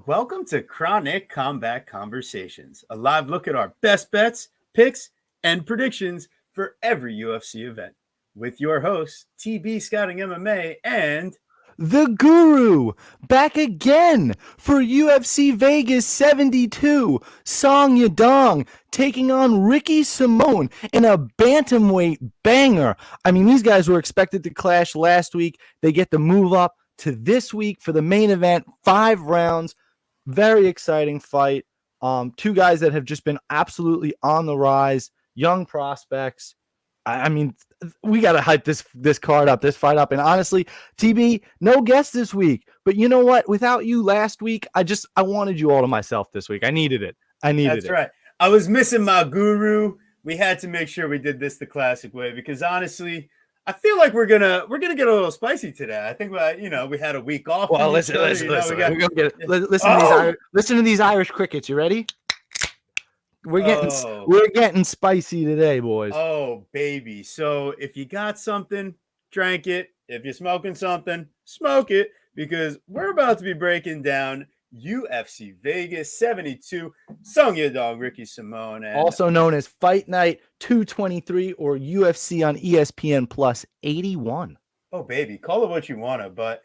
Welcome to Chronic Combat Conversations, a live look at our best bets, picks, and predictions for every UFC event. With your hosts, TB Scouting MMA and The Guru back again for UFC Vegas 72. Song Yadong taking on Ricky Simone in a bantamweight banger. I mean, these guys were expected to clash last week. They get the move up to this week for the main event. 5 rounds. Very exciting fight. Two guys that have just been absolutely on the rise. Young prospects. I mean, we got to hype this card up, this fight up. And honestly, TB, no guest this week. But you know what? Without you last week, I wanted you all to myself this week. I needed it. That's right. I was missing my guru. We had to make sure we did this the classic way because honestly, I feel like we're gonna get a little spicy today. I think we had a week off. Well, listen. We're gonna get it. Listen to these Irish crickets. You ready? We're getting spicy today, boys. Oh, baby. So if you got something, drink it. If you're smoking something, smoke it, because we're about to be breaking down UFC Vegas 72, Song Yadong, Ricky Simone. And also known as Fight Night 223 or UFC on ESPN Plus 81. Oh, baby. Call it what you want to. But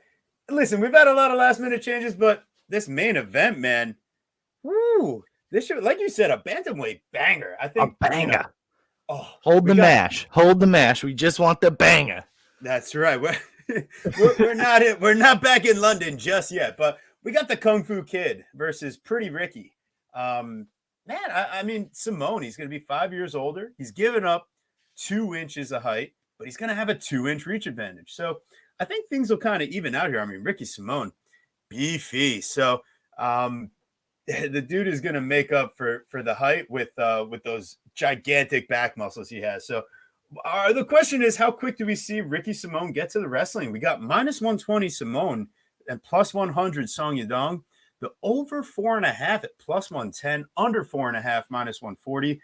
listen, we've had a lot of last-minute changes, but this main event, man, woo. This should, like you said, a bantamweight banger. I think a banger. Hold the mash. We just want the banger. That's right. We're not back in London just yet, but we got the Kung Fu Kid versus Pretty Ricky. I mean, Simone, he's going to be 5 years older. He's given up 2 inches of height, but he's going to have a 2-inch reach advantage. So I think things will kind of even out here. I mean, Ricky Simone, beefy. So the dude is going to make up for the height with those gigantic back muscles he has. So the question is, how quick do we see Ricky Simone get to the wrestling? We got minus 120 Simone and plus 100 Song Yadong. The over 4.5 at plus 110, under 4.5 minus 140.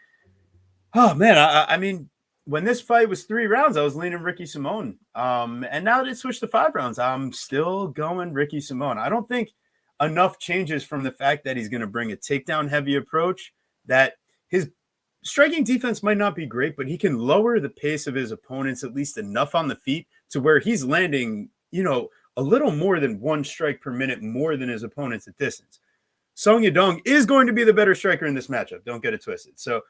Oh man, I mean, when this fight was 3 rounds, I was leaning Ricky Simone. And now that it switched to 5 rounds, I'm still going Ricky Simone. I don't think enough changes from the fact that he's going to bring a takedown heavy approach, that his striking defense might not be great, but he can lower the pace of his opponents at least enough on the feet to where he's landing, a little more than 1 strike per minute more than his opponents at distance. Song Yadong is going to be the better striker in this matchup. Don't get it twisted. So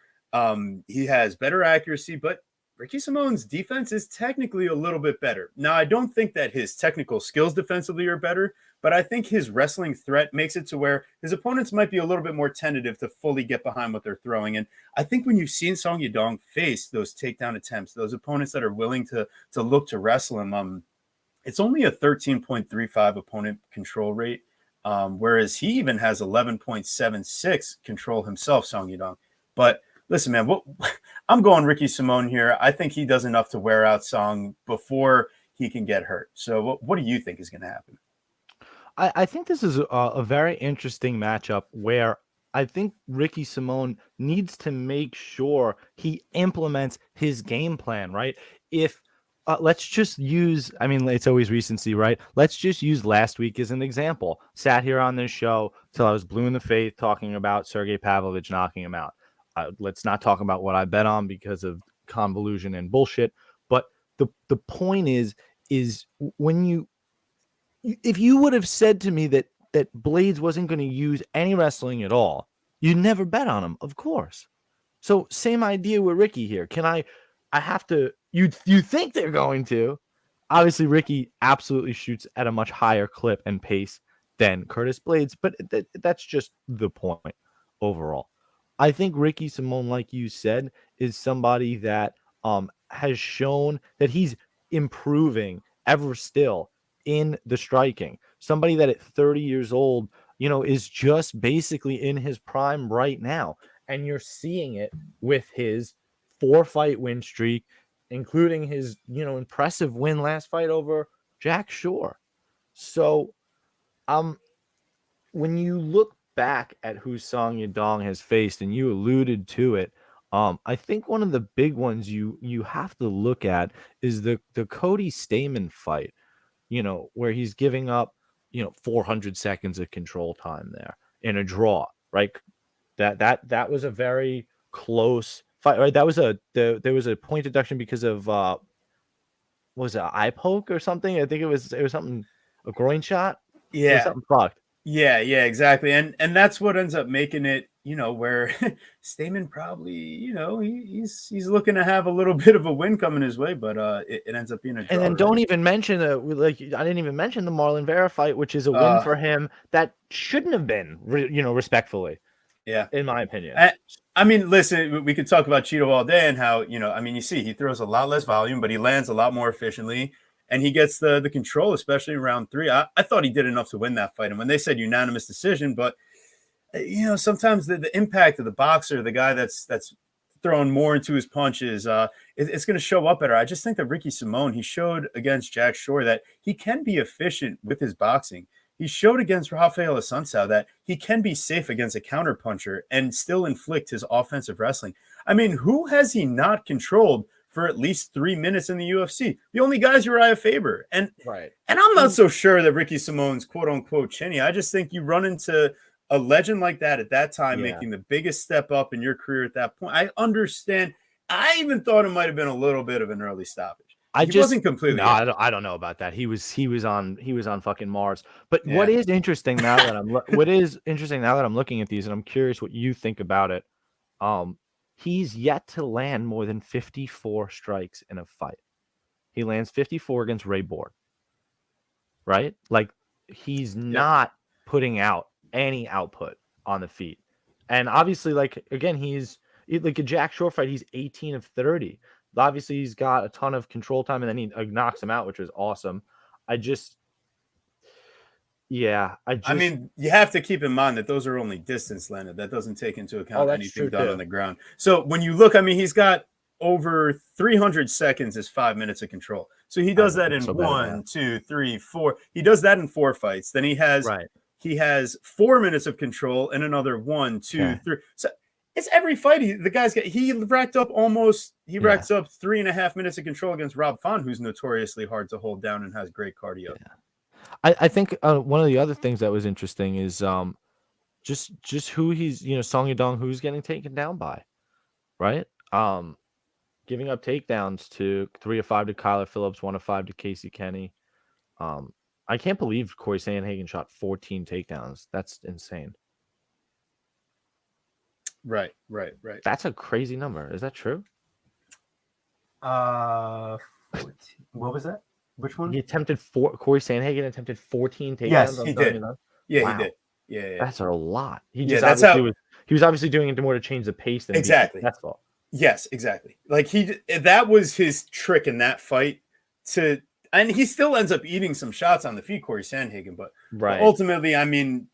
he has better accuracy, but Ricky Simone's defense is technically a little bit better. Now, I don't think that his technical skills defensively are better, but I think his wrestling threat makes it to where his opponents might be a little bit more tentative to fully get behind what they're throwing. And I think when you've seen Song Yadong face those takedown attempts, those opponents that are willing to look to wrestle him, it's only a 13.35 opponent control rate, whereas he even has 11.76 control himself, Song Yadong. But listen, man, I'm going Ricky Simone here. I think he does enough to wear out Song before he can get hurt. So what do you think is going to happen? I think this is a very interesting matchup where I think Ricky Simone needs to make sure he implements his game plan, right? If let's just use, I mean, it's always recency, right? Let's just use last week as an example. Sat here on this show till I was blue in the face talking about Sergey Pavlovich knocking him out. Let's not talk about what I bet on because of convolution and bullshit. But the point is when if you would have said to me that Blaydes wasn't going to use any wrestling at all, you'd never bet on him, of course. So same idea with Ricky here. I have to, you think they're going to. Obviously, Ricky absolutely shoots at a much higher clip and pace than Curtis Blaydes, but that's just the point overall. I think Ricky Simone, like you said, is somebody that has shown that he's improving ever still in the striking. Somebody that at 30 years old, is just basically in his prime right now. And you're seeing it with his 4-fight win streak, including his, impressive win last fight over Jack Shore. So, when you look back at who Song Yadong has faced, and you alluded to it, I think one of the big ones you have to look at is the Cody Stamann fight, where he's giving up, 400 seconds of control time there in a draw, right? That was a very close fight, right? That was there was a point deduction because of was it an eye poke or something? I think it was something, a groin shot. It was something fucked. Yeah, exactly. And that's what ends up making it, where Stamen probably, he's looking to have a little bit of a win coming his way, but it ends up being a draw. And then don't even mention I didn't even mention the Marlon Vera fight, which is a win for him that shouldn't have been, respectfully. Yeah, in my opinion. I mean, listen, we could talk about Cheeto all day and how, you see he throws a lot less volume, but he lands a lot more efficiently. And he gets the control, especially in round 3. I thought he did enough to win that fight. And when they said unanimous decision, but, sometimes the impact of the boxer, the guy that's throwing more into his punches, it's going to show up better. I just think that Ricky Simón, he showed against Jack Shore that he can be efficient with his boxing. He showed against Rafael Assunção that he can be safe against a counterpuncher and still inflict his offensive wrestling. I mean, who has he not controlled for at least 3 minutes in the UFC? The only guy's Uriah Faber. And I'm not so sure that Ricky Simón's quote unquote chinny. I just think you run into a legend like that at that time, making the biggest step up in your career at that point. I understand. I even thought it might have been a little bit of an early stoppage. He wasn't completely. No, I don't know about that. He was on fucking Mars. But what is interesting now that I'm looking at these, and I'm curious what you think about it. He's yet to land more than 54 strikes in a fight. He lands 54 against Ray Borg. Right? Like, he's not putting out any output on the feet. And obviously, like, again, he's like a Jack Shore fight, he's 18 of 30. Obviously, he's got a ton of control time, and then he knocks him out, which was awesome. I mean, you have to keep in mind that those are only distance landed. That doesn't take into account anything done on the ground. So when you look, I mean, he's got over 300 seconds is 5 minutes of control. So he does that in 1, 2, 3, 4. He does that in 4 fights. Then he has 4 minutes of control and another 1, 2, 3. So it's every fight he racked up 3.5 minutes of control against Rob Font, who's notoriously hard to hold down and has great cardio. I think one of the other things that was interesting is just who he's, Song Yadong, who's getting taken down by, right? Giving up takedowns to 3 of 5 to Kyler Phillips, 1 of 5 to Casey Kenny. I can't believe Corey Sandhagen shot 14 takedowns. That's insane. Right. That's a crazy number. Is that true? 14. What was that? Which one? Corey Sandhagen attempted 14 takedowns. Yes, he did. Yeah, he did. Yeah. That's a lot. He was obviously doing it more to change the pace than exactly. That's all. Yes, exactly. Like that was his trick in that fight and he still ends up eating some shots on the feet, Corey Sandhagen, but ultimately, I mean,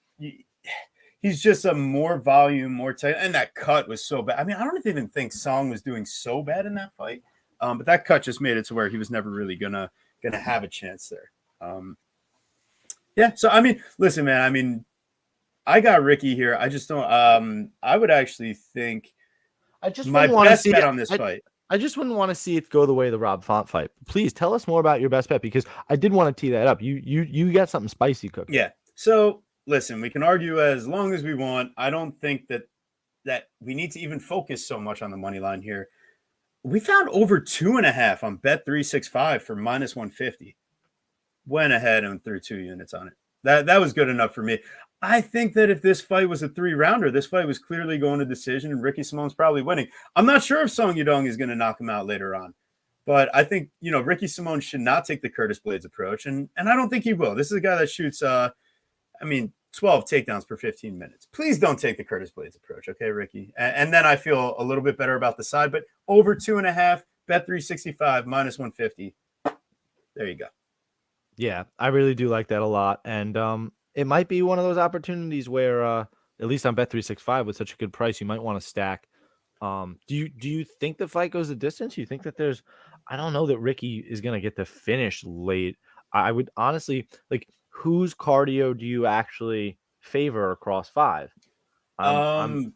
he's just a more volume, more tight, and that cut was so bad. I mean, I don't even think Song was doing so bad in that fight, but that cut just made it to where he was never really gonna have a chance there. So I mean, listen, man. I mean, I got Ricky here. I just don't. I would actually think my best bet on this fight. I just wouldn't want to see it go the way of the Rob Font fight. Please tell us more about your best bet, because I did want to tee that up. You got something spicy cooking. Yeah. So listen, we can argue as long as we want. I don't think that we need to even focus so much on the money line here. We found over 2.5 on Bet365 for -150. Went ahead and threw 2 units on it. That was good enough for me. I think that if this fight was a 3-rounder, this fight was clearly going to decision, and Ricky Simón's probably winning. I'm not sure if Song Yadong is going to knock him out later on, but I think Ricky Simón should not take the Curtis Blades approach, and I don't think he will. This is a guy that shoots 12 takedowns per 15 minutes. Please don't take the Curtis Blades approach, okay, Ricky? And then I feel a little bit better about the side, but over 2.5, Bet365 -150. There you go. Yeah, I really do like that a lot, and it might be one of those opportunities where, at least on Bet365 with such a good price, you might want to stack. Do you think the fight goes the distance? You think that I don't know that Ricky is going to get the finish late. I would honestly, like, whose cardio do you actually favor across 5? I'm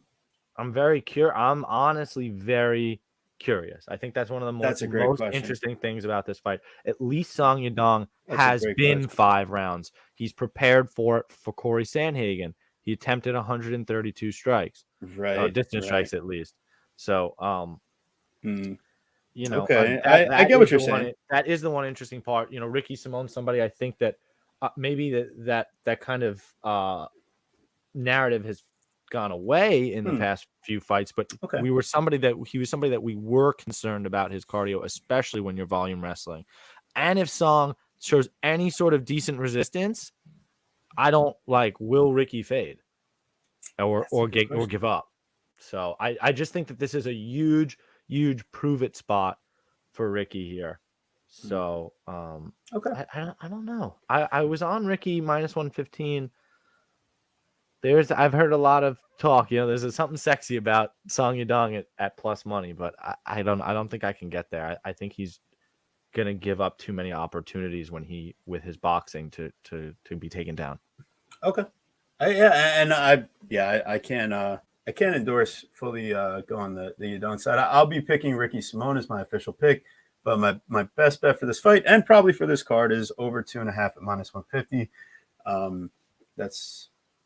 very curious. I'm honestly very curious. I think that's one of the That's a great most question. interesting things about this fight. At least Song Yadong That's a has great been question. 5 rounds. He's prepared for it for Corey Sandhagen. He attempted 132 strikes, Right. distance strikes at least. So, you know, Okay, that I get is what you're the one. saying. That is the one interesting part. You know, Ricky Simón, somebody I think that maybe that kind of narrative has gone away in the past few fights, but Okay. he was somebody that we were concerned about his cardio, especially when you're volume wrestling. And if Song shows any sort of decent resistance, I don't will Ricky fade or give up. So I just think that this is a huge prove it spot for Ricky here. So Okay. I don't know. I was on Ricky minus 115. I've heard a lot of talk. You know, there's something sexy about Song Yadong at plus money, but I don't think I can get there. I think he's gonna give up too many opportunities with his boxing to be taken down. Okay. I can't endorse fully going the Yadong side. I'll be picking Ricky Simón as my official pick, but my best bet for this fight and probably for this card is over 2.5 at minus 150.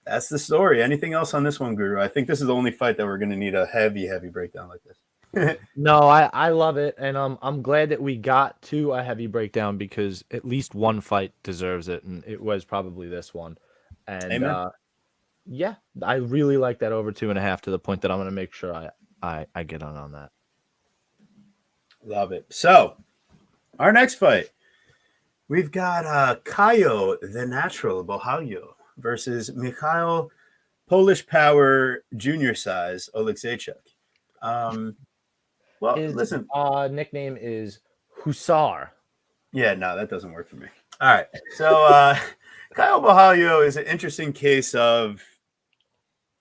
That's the story. Anything else on this one, Guru? I think this is the only fight that we're going to need a heavy breakdown like this. No, I love it, and I'm glad that we got to a heavy breakdown because at least one fight deserves it, and it was probably this one. And yeah, I really like that over 2.5 to the point that I'm going to make sure I get on that. Love it. So our next fight, we've got Caio the Natural Borralho versus Michal Polish Power Junior Size Oleksiejczuk. Well, His listen. Nickname is Hussar. Yeah, no, that doesn't work for me. All right. So Caio Borralho is an interesting case of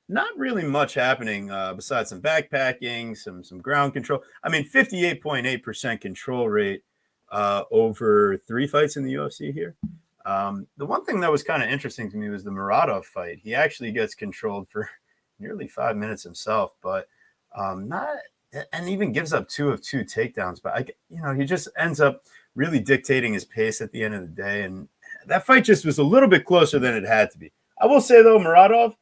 not really much happening besides some backpacking, some ground control. I mean, 58.8% control rate over 3 fights in the UFC here. The one thing that was kind of interesting to me was the Muradov fight. He actually gets controlled for nearly 5 minutes himself, but and even gives up 2 of 2 takedowns. But he just ends up really dictating his pace at the end of the day. And that fight just was a little bit closer than it had to be. I will say though, Muradov,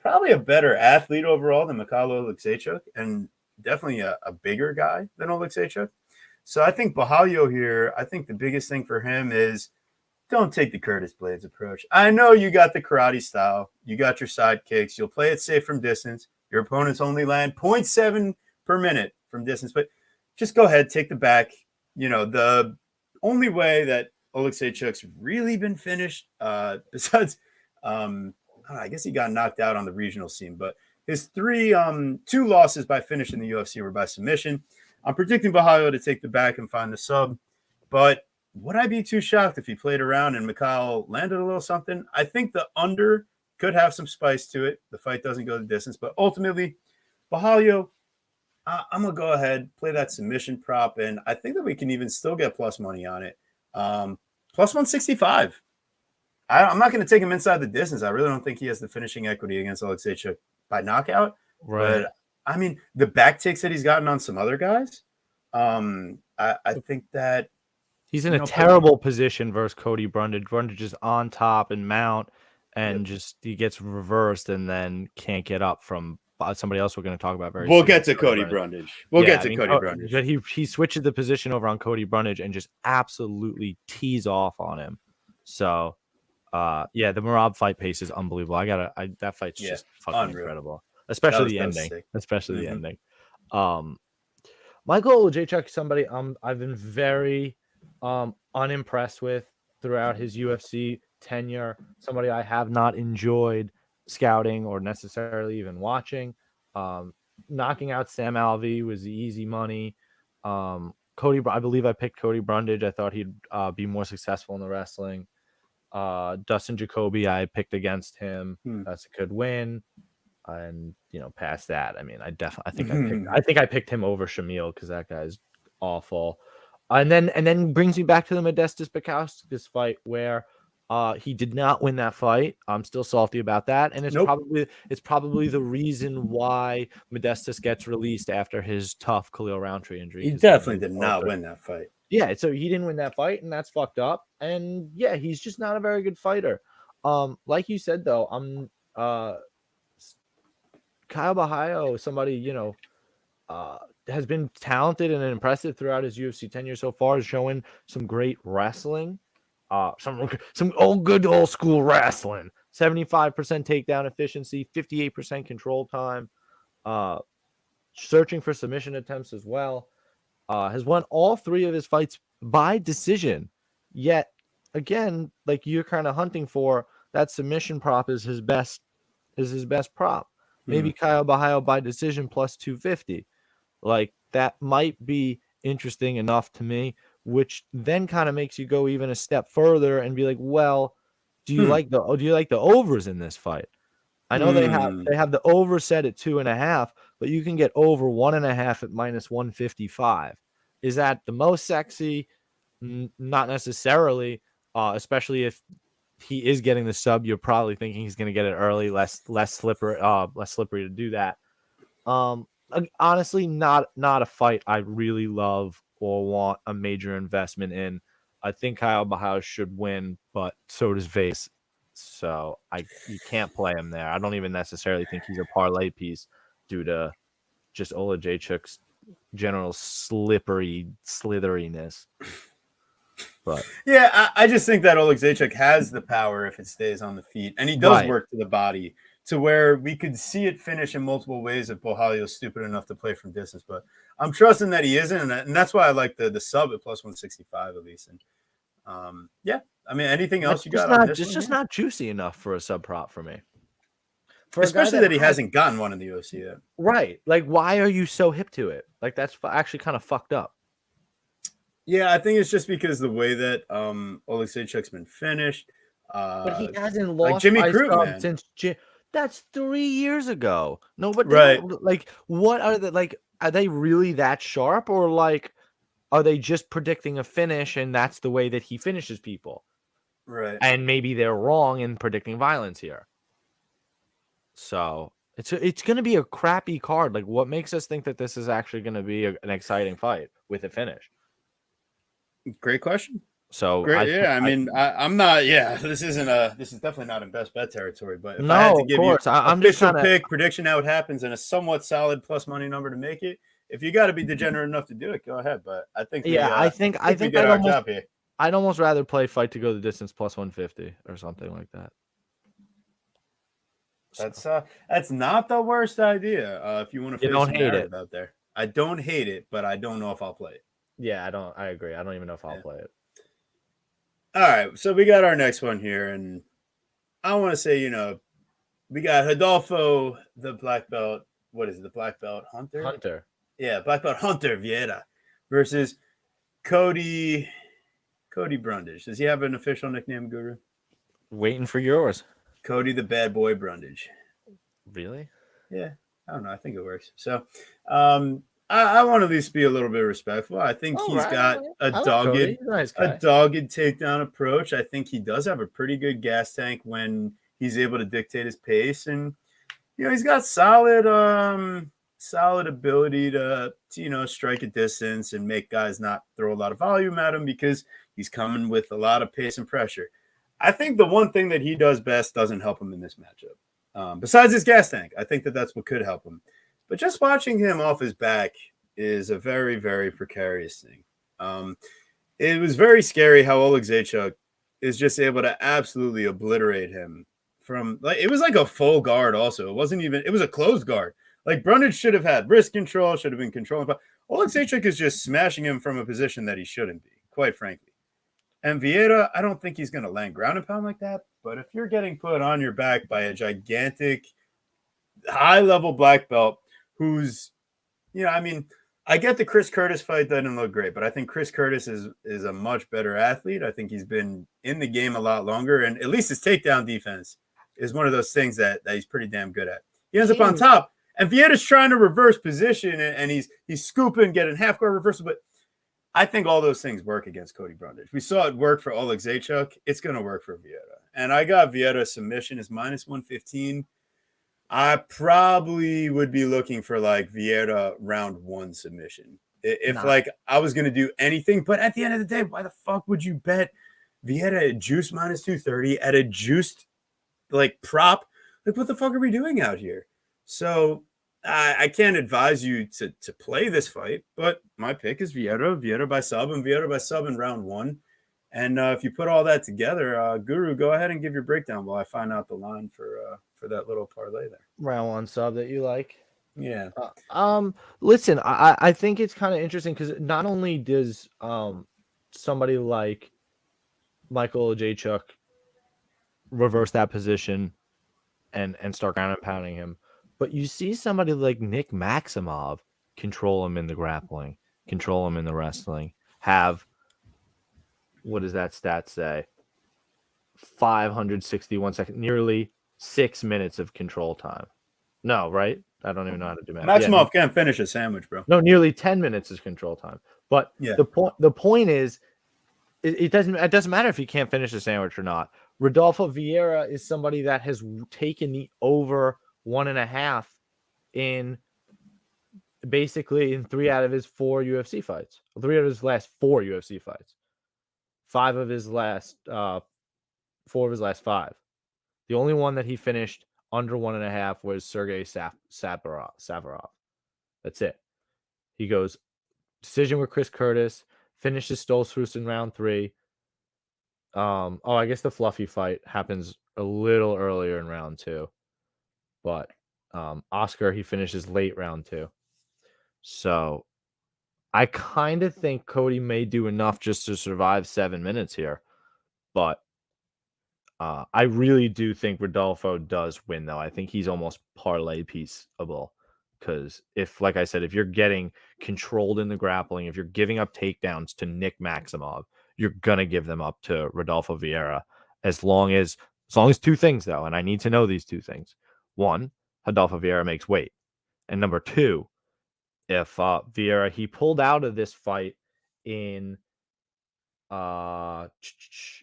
probably a better athlete overall than Michal Oleksiejczuk, and definitely a bigger guy than Oleksiejczuk. So I think Borralho here, I think the biggest thing for him is don't take the Curtis Blades approach. I know you got the karate style. You got your side kicks. You'll play it safe from distance. Your opponents only land 0.7 per minute from distance, but just go ahead, take the back. You know, the only way that Oleksiejczuk's really been finished, besides, I guess he got knocked out on the regional scene, but his 2 losses by finish in the UFC were by submission. I'm predicting Borralho to take the back and find the sub, but would I be too shocked if he played around and Michal landed a little something? I think the under could have some spice to it. The fight doesn't go the distance, but ultimately, Borralho, I'm going to go ahead, play that submission prop, and I think that we can even still get plus money on it. Plus 165. I'm not going to take him inside the distance. I really don't think he has the finishing equity against Oleksiejczuk by knockout. Right. But, I mean, the back takes that he's gotten on some other guys, I think that he's in a terrible position versus Cody Brundage. Brundage is on top and mount, and just he gets reversed and then can't get up from somebody else we're going to talk about very soon. We'll get to Cody Brundage. Cody Brundage. But he switches the position over on Cody Brundage and just absolutely tees off on him. So, the Merab fight pace is unbelievable. That fight's just fucking incredible. Especially the ending. Especially the ending. Michal Oleksiejczuk, somebody I've been very unimpressed with throughout his UFC tenure. Somebody I have not enjoyed scouting or necessarily even watching. Knocking out Sam Alvey was the easy money. I believe I picked Cody Brundage. I thought he'd be more successful in the wrestling. Dustin Jacoby, I picked against him. That's a good win. And past that, I mean, I think I picked him over Shamil because that guy's awful. And then brings me back to the Modestas Bukauskas fight where He did not win that fight. I'm still salty about that, and Nope. it's probably the reason why Modestas gets released after his tough Khalil Roundtree injury. He 'cause definitely did not win that fight. Yeah, so he didn't win that fight, and that's fucked up. And yeah, he's just not a very good fighter. Like you said though, Caio Borralho, somebody, you know, has been talented and impressive throughout his UFC tenure so far, is showing some great wrestling. Some good old school wrestling. 75% takedown efficiency, 58% control time. Searching for submission attempts as well. Has won all 3 of his fights by decision. Yet again, like you're kind of hunting for, that submission prop is his best prop. Maybe Caio Borralho by decision plus 250. Like that might be interesting enough to me, which then kind of makes you go even a step further and be like, well, do you like the overs in this fight? I know they have the over set at 2.5, but you can get over 1.5 at minus 155. Is that the most sexy? Not necessarily, especially if he is getting the sub. You're probably thinking he's going to get it early, less slippery to do that. Honestly, not a fight I really love or want a major investment in. I think Caio Borralho should win, but so does Vegas. So you can't play him there. I don't even necessarily think he's a parlay piece due to just Oleksiejczuk's general slitheriness. But yeah, I just think that Oleksiejczuk has the power if it stays on the feet, and he does work to the body to where we could see it finish in multiple ways if Borralho's stupid enough to play from distance. But I'm trusting that he isn't, and that's why I like the sub at plus 165 at least. And yeah, I mean, anything else you got on this? It's just not juicy enough for a sub prop for me. Especially that he hasn't gotten one in the UFC yet. Right. Like, why are you so hip to it? Like, that's actually kind of fucked up. Yeah, I think it's just because the way that Oleksiejczuk's been finished. But he hasn't lost like Jimmy Crute, man. Since that's 3 years ago. No, but right. Like, what are the like? Are they really that sharp, or like, are they just predicting a finish and that's the way that he finishes people? Right. And maybe they're wrong in predicting violence here. So it's going to be a crappy card. Like, what makes us think that this is actually going to be an exciting fight with a finish? Great question. So great, I'm not. Yeah, this is definitely not in best bet territory. But if no, I had to give you I'm official pick, prediction how it happens, and a somewhat solid plus money number to make it, if you got to be degenerate enough to do it, go ahead. But I think I think I'd almost rather play fight to go the distance plus 150 or something like that. That's not the worst idea. If you want to, you don't hate it out there. I don't hate it, but I don't know if I'll play it. Yeah, I agree. I don't even know if I'll play it. All right, so we got our next one here, and I want to say, we got Rodolfo, the black belt. What is it? The black belt Hunter. Yeah, black belt Hunter Vieira versus Cody Brundage. Does he have an official nickname, Guru? Waiting for yours. Cody the Bad Boy Brundage. Really? Yeah, I don't know. I think it works. So, I want to at least be a little bit respectful. I think he's got a dogged takedown approach. I think he does have a pretty good gas tank when he's able to dictate his pace, and he's got solid ability to strike a distance and make guys not throw a lot of volume at him because he's coming with a lot of pace and pressure. I think the one thing that he does best doesn't help him in this matchup. Besides his gas tank, I think that that's what could help him. But just watching him off his back is a very, very precarious thing. It was very scary how Oleksiejczuk is just able to absolutely obliterate him from it was like a full guard also. It was a closed guard. Like Brundage should have had wrist control, should have been controlling, but Oleksiejczuk is just smashing him from a position that he shouldn't be, quite frankly. And Vieira, I don't think he's going to land ground and pound like that. But if you're getting put on your back by a gigantic, high-level black belt who's, I get the Chris Curtis fight didn't look great, but I think Chris Curtis is a much better athlete. I think he's been in the game a lot longer, and at least his takedown defense is one of those things that he's pretty damn good at. He ends up on top, and Vieira's trying to reverse position, and he's scooping, getting half guard reversal, but I think all those things work against Cody Brundage. We saw it work for Oleksiejczuk. It's going to work for Vieira. And I got Vieira submission is -115. I probably would be looking for like Vieira round 1 submission. If like I was going to do anything, but at the end of the day, why the fuck would you bet Vieira at juice -230 at a juiced like prop? Like, what the fuck are we doing out here? So I can't advise you to play this fight, but my pick is Vieira by sub, and Vieira by sub in round 1. And if you put all that together, Guru, go ahead and give your breakdown while I find out the line for that little parlay there. Round 1 sub that you like. Yeah. Listen, I think it's kind of interesting because not only does somebody like Michal Oleksiejczuk reverse that position and start ground and pounding him, but you see somebody like Nick Maximov control him in the grappling, control him in the wrestling, have, what does that stat say? 561 seconds, nearly 6 minutes of control time. No, right? I don't even know how to do math. Maximov can't finish a sandwich, bro. No, nearly 10 minutes is control time. But the point is, it doesn't matter if he can't finish a sandwich or not. Rodolfo Vieira is somebody that has taken the over 1.5 in basically in 3 out of his 4 UFC fights. 3 out of his last 4 UFC fights. 4 of his last 5. The only one that he finished under 1.5 was Sergey Savarov. That's it. He goes decision with Chris Curtis, finishes Stoltzfus in round 3. I guess the fluffy fight happens a little earlier in round 2. But Oscar, he finishes late round 2. So I kind of think Cody may do enough just to survive 7 minutes here. But I really do think Rodolfo does win, though. I think he's almost parlay pieceable. Because if, like I said, if you're getting controlled in the grappling, if you're giving up takedowns to Nick Maximov, you're going to give them up to Rodolfo Vieira. As long as 2 things, though, and I need to know these 2 things. 1, Rodolfo Vieira makes weight. And number 2, if Vieira, he pulled out of this fight in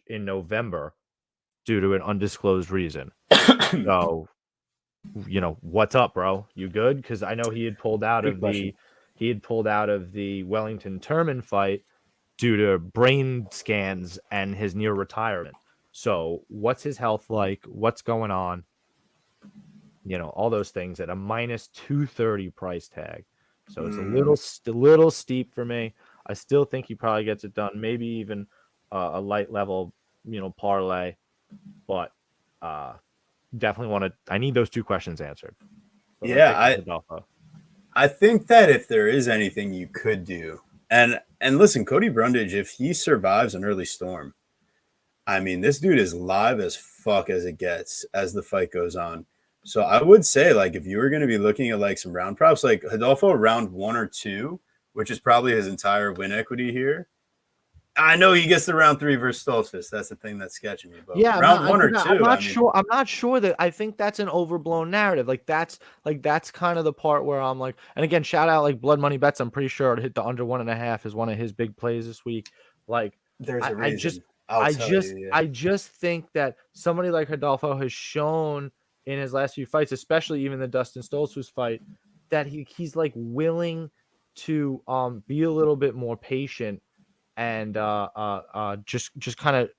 November due to an undisclosed reason. So, what's up, bro? You good? Because I know he had pulled out of the Wellington Turman fight due to brain scans and his near retirement. So, what's his health like? What's going on? All those things at a -230 price tag. So it's a little steep for me. I still think he probably gets it done. Maybe even a light level, parlay. But definitely I need those 2 questions answered. So yeah, I think that if there is anything you could do, and listen, Cody Brundage, if he survives an early storm, I mean, this dude is live as fuck as it gets as the fight goes on. So I would say, like, if you were going to be looking at like some round props, like Rodolfo round 1 or 2, which is probably his entire win equity here. I know he gets the round 3 versus Stoltzfus. That's the thing that's sketching me. But round 1 or 2, I'm not sure that I think that's an overblown narrative. That's kind of the part where I'm like, and again, shout out like Blood Money Bets. I'm pretty sure it hit the under 1.5 is one of his big plays this week. Like, there's a reason. I just think that somebody like Rodolfo has shown in his last few fights, especially even the Dustin Stoltzfus fight, that he's like willing to be a little bit more patient and just kind of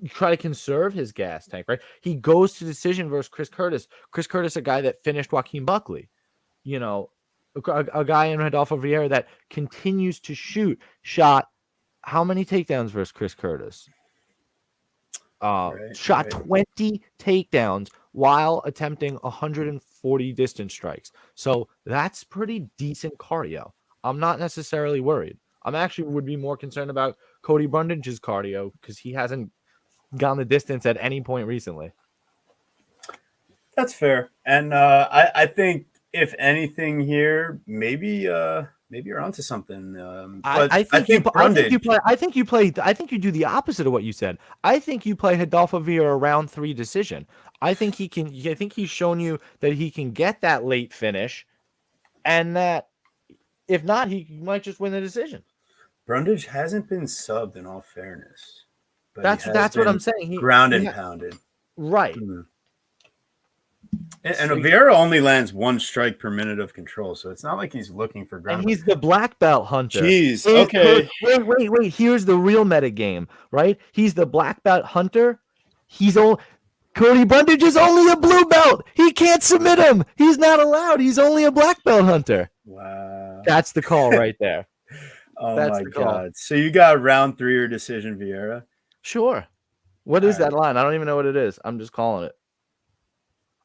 try to conserve his gas tank, right? He goes to decision versus Chris Curtis. Chris Curtis, a guy that finished Joaquin Buckley, a guy in Rodolfo Vieira that continues to shot how many takedowns versus Chris Curtis? Shot 20 takedowns while attempting 140 distance strikes. So that's pretty decent cardio. I'm not necessarily worried. I'm actually would be more concerned about Cody Brundage's cardio because he hasn't gone the distance at any point recently. That's fair. And I think if anything here, maybe you're onto something. I think you do the opposite of what you said. I think you play Rodolfo Vieira round 3 decision. I think he's shown you that he can get that late finish, and that if not, he might just win the decision. Brundage hasn't been subbed in all fairness. But that's what I'm saying. Ground and pounded. Right. And Vieira only lands 1 strike per minute of control, so it's not like he's looking for ground. And he's the black belt hunter. Jeez. Okay. Wait. Here's the real meta game, right? He's the black belt hunter. Cody Brundage is only a blue belt. He can't submit him. He's not allowed. He's only a black belt hunter. Wow. That's the call right there. That's my God. So you got round 3 or decision, Vieira? Sure. What is that line? I don't even know what it is. I'm just calling it.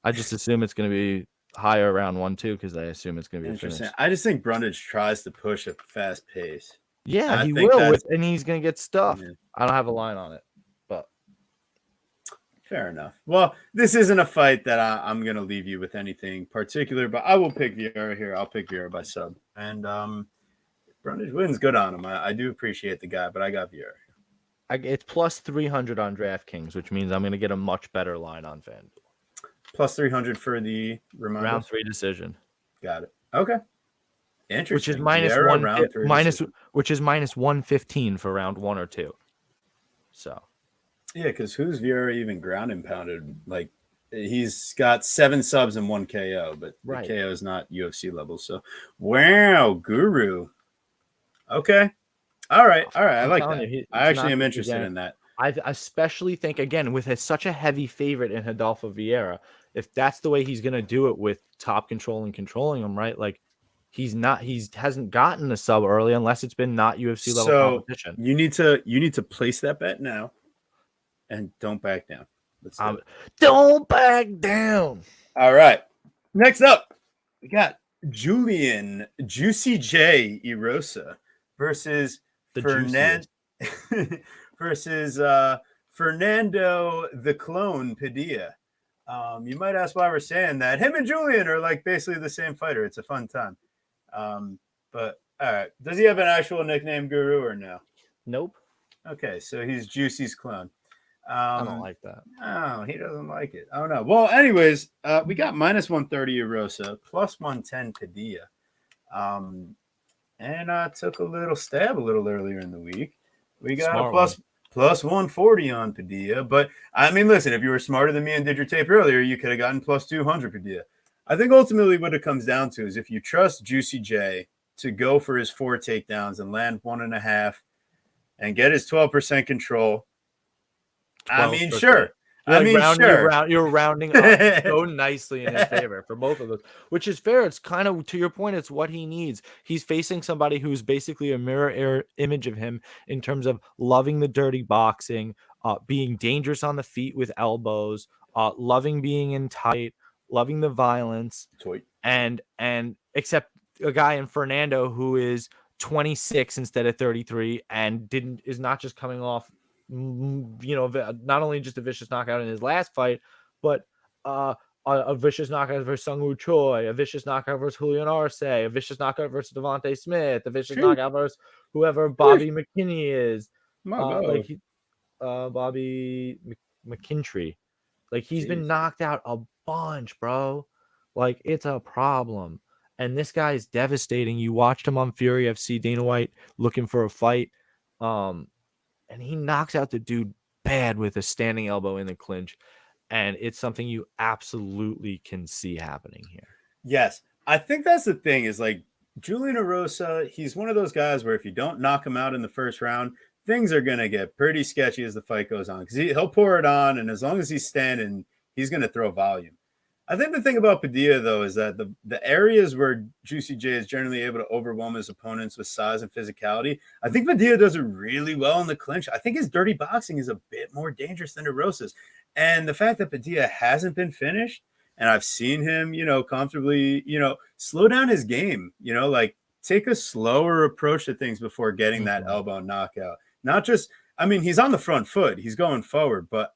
I just assume it's going to be higher around 1-2 because I assume it's going to be interesting. Finish. I just think Brundage tries to push a fast pace. Yeah, he will, and he's going to get stuffed. Yeah. I don't have a line on it, but fair enough. Well, this isn't a fight that I'm going to leave you with anything particular, but I will pick Vieira here. I'll pick Vieira by sub, and Brundage wins. Good on him. I do appreciate the guy, but I got Vieira. It's plus 300 on DraftKings, which means I'm going to get a much better line on FanDuel. Plus 300 for the round 3 decision. Got it. Okay. Interesting. Which is minus which is minus 115 for round 1 or 2. So. Yeah, because who's Vieira even ground and pounded? Like, he's got 7 subs and 1 KO, but the KO is not UFC level. So, wow, Guru. Okay. All right. I like that. I actually am interested in that. I especially think, again, with such a heavy favorite in Rodolfo Vieira, if that's the way he's going to do it with top control and controlling him, right? Like, he hasn't gotten a sub early unless it's been not UFC level competition. You need to place that bet now and don't back down. Don't back down. All right. Next up, we got Julian Juicy J Erosa versus Fernando the Clone Padilla. You might ask why we're saying that. Him and Julian are like basically the same fighter. It's a fun time. But all right. Does he have an actual nickname, Guru, or no? Nope. Okay, so he's Juicy's clone. I don't like that. Oh, he doesn't like it. Oh no. Well, anyways, we got minus 130 Erosa, plus 110 Padilla. And I took a little stab a little earlier in the week. We got a plus 140 on Padilla. But I mean, listen, if you were smarter than me and did your tape earlier, you could have gotten plus 200 Padilla. I think ultimately what it comes down to is if you trust Juicy J to go for his 4 takedowns and land 1.5 and get his 12% control. I mean, sure. You're rounding up so nicely in his favor for both of those, which is fair. It's kind of, to your point, it's what he needs. He's facing somebody who's basically a mirror image of him in terms of loving the dirty boxing, being dangerous on the feet with elbows, loving being in tight, loving the violence, and except a guy in Fernando who is 26 instead of 33 and is not just coming off, not only just a vicious knockout in his last fight, but a vicious knockout versus Sung-Woo Choi, a vicious knockout versus Julian Erosa, a vicious knockout versus Devontae Smith, a vicious knockout versus whoever Bobby McKinney is, Bobby McKintry. Like, he's been knocked out a bunch, bro. Like, it's a problem. And this guy is devastating. You watched him on Fury FC, Dana White looking for a fight. And he knocks out the dude bad with a standing elbow in the clinch. And it's something you absolutely can see happening here. Yes. I think that's the thing is, like, Julian Erosa, he's one of those guys where if you don't knock him out in the first round, things are going to get pretty sketchy as the fight goes on. Because he'll pour it on, and as long as he's standing, he's going to throw volume. I think the thing about Padilla, though, is that the areas where Juicy J is generally able to overwhelm his opponents with size and physicality, I think Padilla does it really well in the clinch. I think his dirty boxing is a bit more dangerous than Erosa's. And the fact that Padilla hasn't been finished, and I've seen him, comfortably, slow down his game, like take a slower approach to things before getting that elbow knockout. Not just, he's on the front foot. He's going forward, but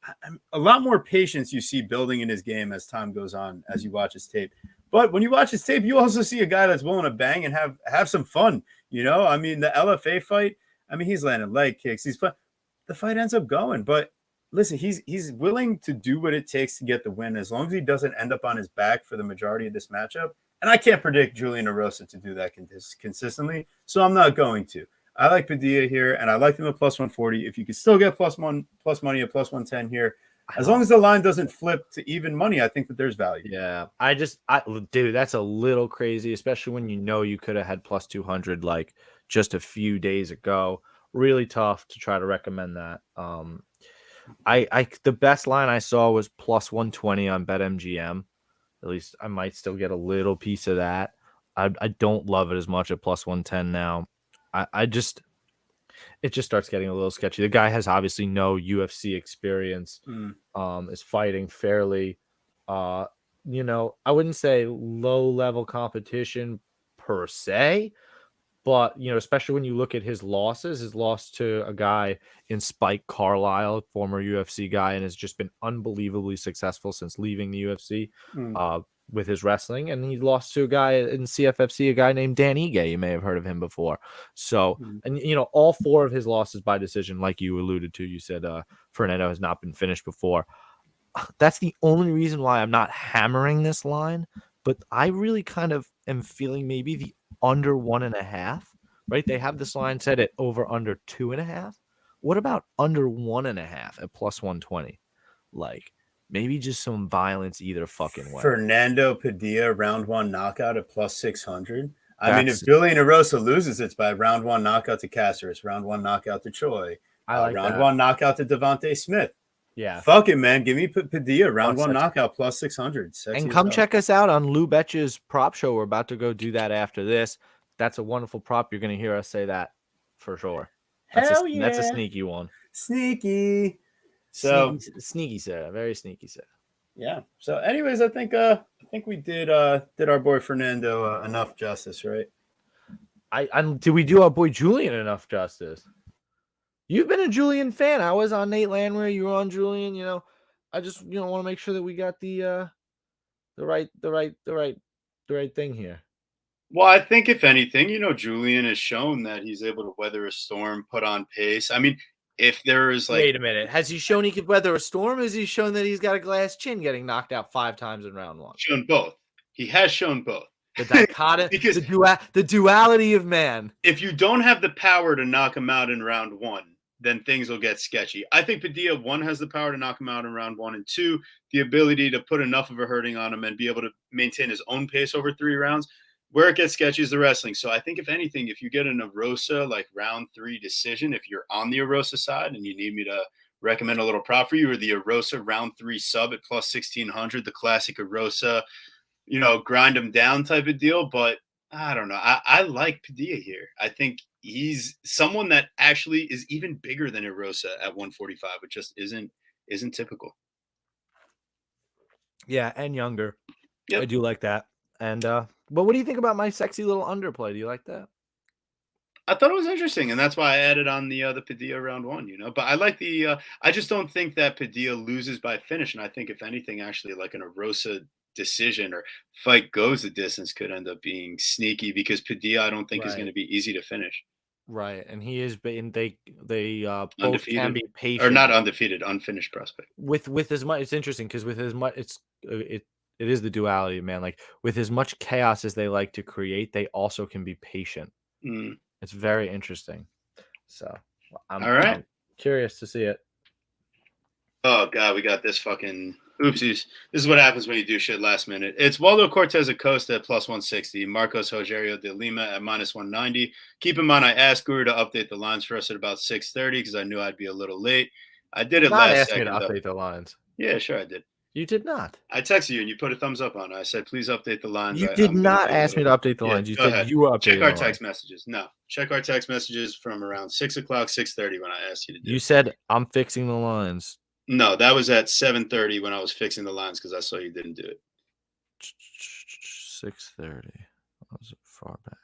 a lot more patience you see building in his game as time goes on, as you watch his tape. But when you watch his tape, you also see a guy that's willing to bang and have some fun. The LFA fight, he's landing leg kicks. The fight ends up going. But listen, he's willing to do what it takes to get the win as long as he doesn't end up on his back for the majority of this matchup. And I can't predict Julian Erosa to do that consistently, so I'm not going to. I like Padilla here, and I like him at plus 140. If you could still get plus money at plus 110 here, as long as the line doesn't flip to even money, I think that there's value. Yeah, dude, that's a little crazy, especially when you could have had plus 200 like just a few days ago. Really tough to try to recommend that. The best line I saw was plus 120 on BetMGM. At least I might still get a little piece of that. I don't love it as much at plus 110 now. It just starts getting a little sketchy. The guy has obviously no UFC experience. Is fighting fairly, I wouldn't say low level competition per se, but especially when you look at his loss to a guy in Spike Carlisle, former UFC guy, and has just been unbelievably successful since leaving the UFC with his wrestling. And he lost to a guy in CFFC, a guy named Dan Ige. You may have heard of him before. So, and all four of his losses by decision, like you alluded to, you said Fernando has not been finished before. That's the only reason why I'm not hammering this line, but I really kind of am feeling maybe the under 1.5, right? They have this line set at over under 2.5. What about under 1.5 at plus 120? Like maybe just some violence either fucking way. Fernando Padilla round 1 knockout at plus 600. I mean, if Julian Erosa loses, it's by round 1 knockout to Caceres, round 1 knockout to Choi, round 1 knockout to Devontae Smith. Yeah. Fuck it, man. Give me Padilla round 1 knockout plus 600. Sexy and come check us out on Lou Betch's prop show. We're about to go do that after this. That's a wonderful prop. You're going to hear us say that for sure. That's a sneaky one. Sneaky. So sneaky, sir. Very sneaky, sir. Yeah. So anyways, I think we did our boy Fernando enough justice, right? Did we do our boy Julian enough justice? You've been a Julian fan. I was on Nate Landwehr. You were on Julian. I just want to make sure that we got the right thing here. Well, I think if anything, Julian has shown that he's able to weather a storm, put on pace. I mean, if there is wait a minute, has he shown he could weather a storm? Has he shown that he's got a glass chin, getting knocked out 5 times in round 1? Shown both. He has shown both. The dichotomy, because the duality of man. If you don't have the power to knock him out in round 1, then things will get sketchy. I think Padilla, 1, has the power to knock him out in round 1, and 2, the ability to put enough of a hurting on him and be able to maintain his own pace over 3 rounds. Where it gets sketchy is the wrestling. So I think if anything, if you get an Erosa like round 3 decision, if you're on the Erosa side and you need me to recommend a little prop for you, or the Erosa round 3 sub at plus 1600, the classic Erosa, grind him down type of deal. But I don't know. I like Padilla here. I think he's someone that actually is even bigger than Erosa at 145, which just isn't typical. Yeah, and younger. Yep. I do like that. And but what do you think about my sexy little underplay? Do you like that? I thought it was interesting, and that's why I added on the Padilla round 1. But I like the. I just don't think that Padilla loses by finish, and I think if anything, actually, like an Erosa decision or fight goes the distance could end up being sneaky, because Padilla I don't think is going to be easy to finish. Right, and he is. And they both undefeated, can be patient, or not undefeated, unfinished prospect. With as much, it's interesting because with as much, it is the duality, man. Like with as much chaos as they like to create, they also can be patient. It's very interesting. So I'm curious to see it. Oh God, we got this fucking oopsies. This is what happens when you do shit last minute. It's Waldo Cortes-Acosta at plus 160, Marcos Rogerio de Lima at minus 190. Keep in mind, I asked Guru to update the lines for us at about 6:30 because I knew I'd be a little late. I did it last second. Not ask me to update the lines. Yeah, sure, I did. You did not. I texted you and you put a thumbs up on it. I said, please update the lines. You did not ask me to update the lines. You said you were updating. Check our text messages. No, check our text messages from around 6 o'clock, 6:30 when I asked you to do it. You said, I'm fixing the lines. No, that was at 7:30 when I was fixing the lines because I saw you didn't do it. 6:30. That was far back.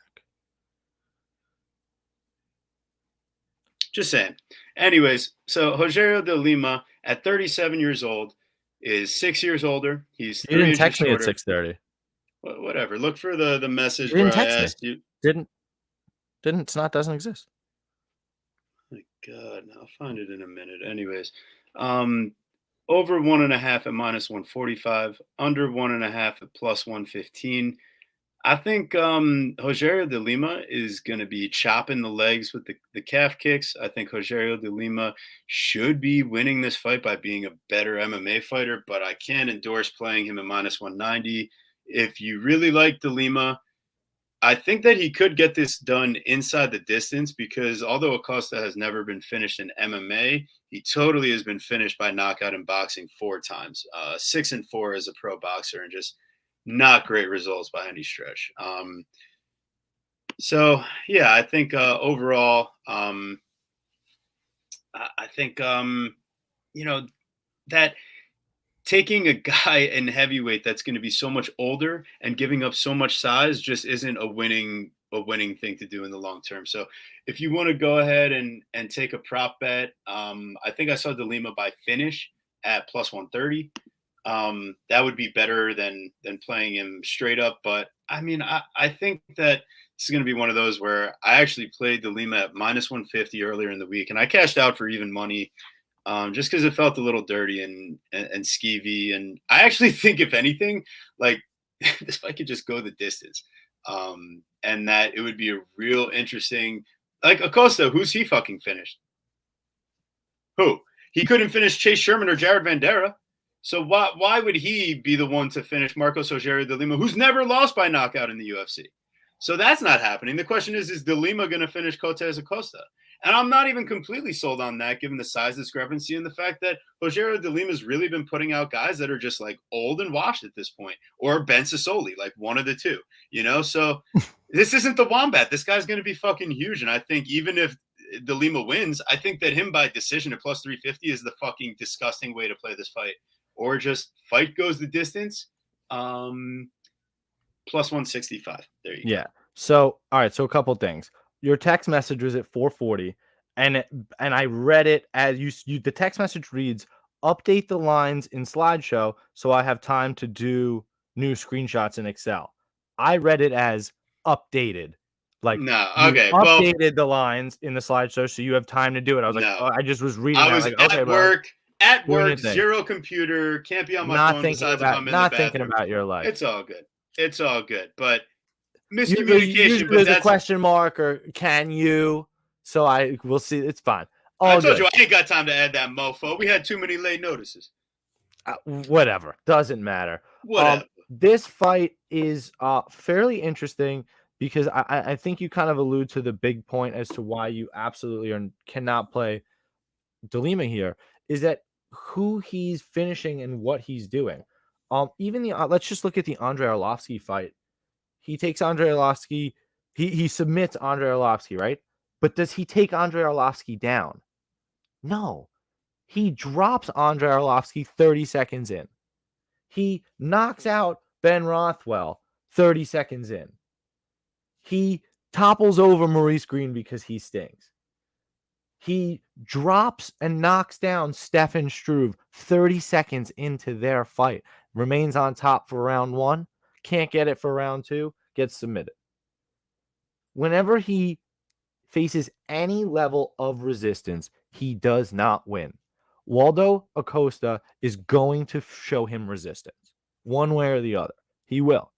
Just saying. Anyways, so Rogerio de Lima at 37 years old is 6 years older. He's 3 You didn't inches text me shorter. at 6:30. Whatever. Look for the message You where didn't I text me. asked you. Didn't. It's not. Doesn't exist. My God, I'll find it in a minute. Anyways, over 1.5 at minus 145, under 1.5 at plus 115. I think Rogerio de Lima is going to be chopping the legs with the calf kicks. I think Rogerio de Lima should be winning this fight by being a better MMA fighter, but I can't endorse playing him at minus 190. If you really like de Lima, I think that he could get this done inside the distance because although Acosta has never been finished in MMA, he totally has been finished by knockout in boxing 4 times, 6-4 as a pro boxer, and just not great results by any stretch. So yeah, I think overall, I think that taking a guy in heavyweight that's going to be so much older and giving up so much size just isn't a winning thing to do in the long term. So if you want to go ahead and take a prop bet, I think I saw De Lima by finish at plus 130. That would be better than playing him straight up. But I mean, I think that this is going to be one of those where I actually played De Lima at minus 150 earlier in the week, and I cashed out for even money. Just because it felt a little dirty and skeevy. And I actually think, if anything, like this fight could just go the distance. And that it would be a real interesting, like Acosta, who's he fucking finished? Who? He couldn't finish Chase Sherman or Jared Vandera. So why would he be the one to finish Marcos Rogerio de Lima, who's never lost by knockout in the UFC? So that's not happening. The question is de Lima going to finish Cortes-Acosta? And I'm not even completely sold on that, given the size discrepancy and the fact that Rogerio de Lima's really been putting out guys that are just like old and washed at this point, or Ben Sassoli, like one of the two, So this isn't the Wombat. This guy's going to be fucking huge. And I think even if de Lima wins, I think that him by decision at plus 350 is the fucking disgusting way to play this fight. Or just fight goes the distance, plus 165. There you go. Yeah. So, all right. So a couple things. Your text message was at 4:40, and I read it as you. The text message reads, "Update the lines in slideshow so I have time to do new screenshots in Excel." I read it as updated, like no. Okay, updated the lines in the slideshow so you have time to do it. I was like, oh, I just was reading. I was like, at okay, work. At work, zero computer, can't be on my phone besides if I'm in the bathroom. Not thinking about your life. It's all good. It's all good. But miscommunication. Usually but there's a question mark or can you? So we'll see. It's fine. I told you I ain't got time to add that mofo. We had too many late notices. Whatever. Doesn't matter. Whatever. This fight is fairly interesting because I think you kind of allude to the big point as to why you absolutely cannot play De Lima here is that who he's finishing and what he's doing. Even let's just look at the Andrei Arlovski fight. He takes Andrei Arlovski. He submits Andrei Arlovski, right? But does he take Andrei Arlovski down? No. He drops Andrei Arlovski 30 seconds in. He knocks out Ben Rothwell 30 seconds in. He topples over Maurice Green because he stings. He drops and knocks down Stefan Struve 30 seconds into their fight. Remains on top for round 1. Can't get it for round 2. Gets submitted. Whenever he faces any level of resistance, he does not win. Waldo Acosta is going to show him resistance. One way or the other. He will.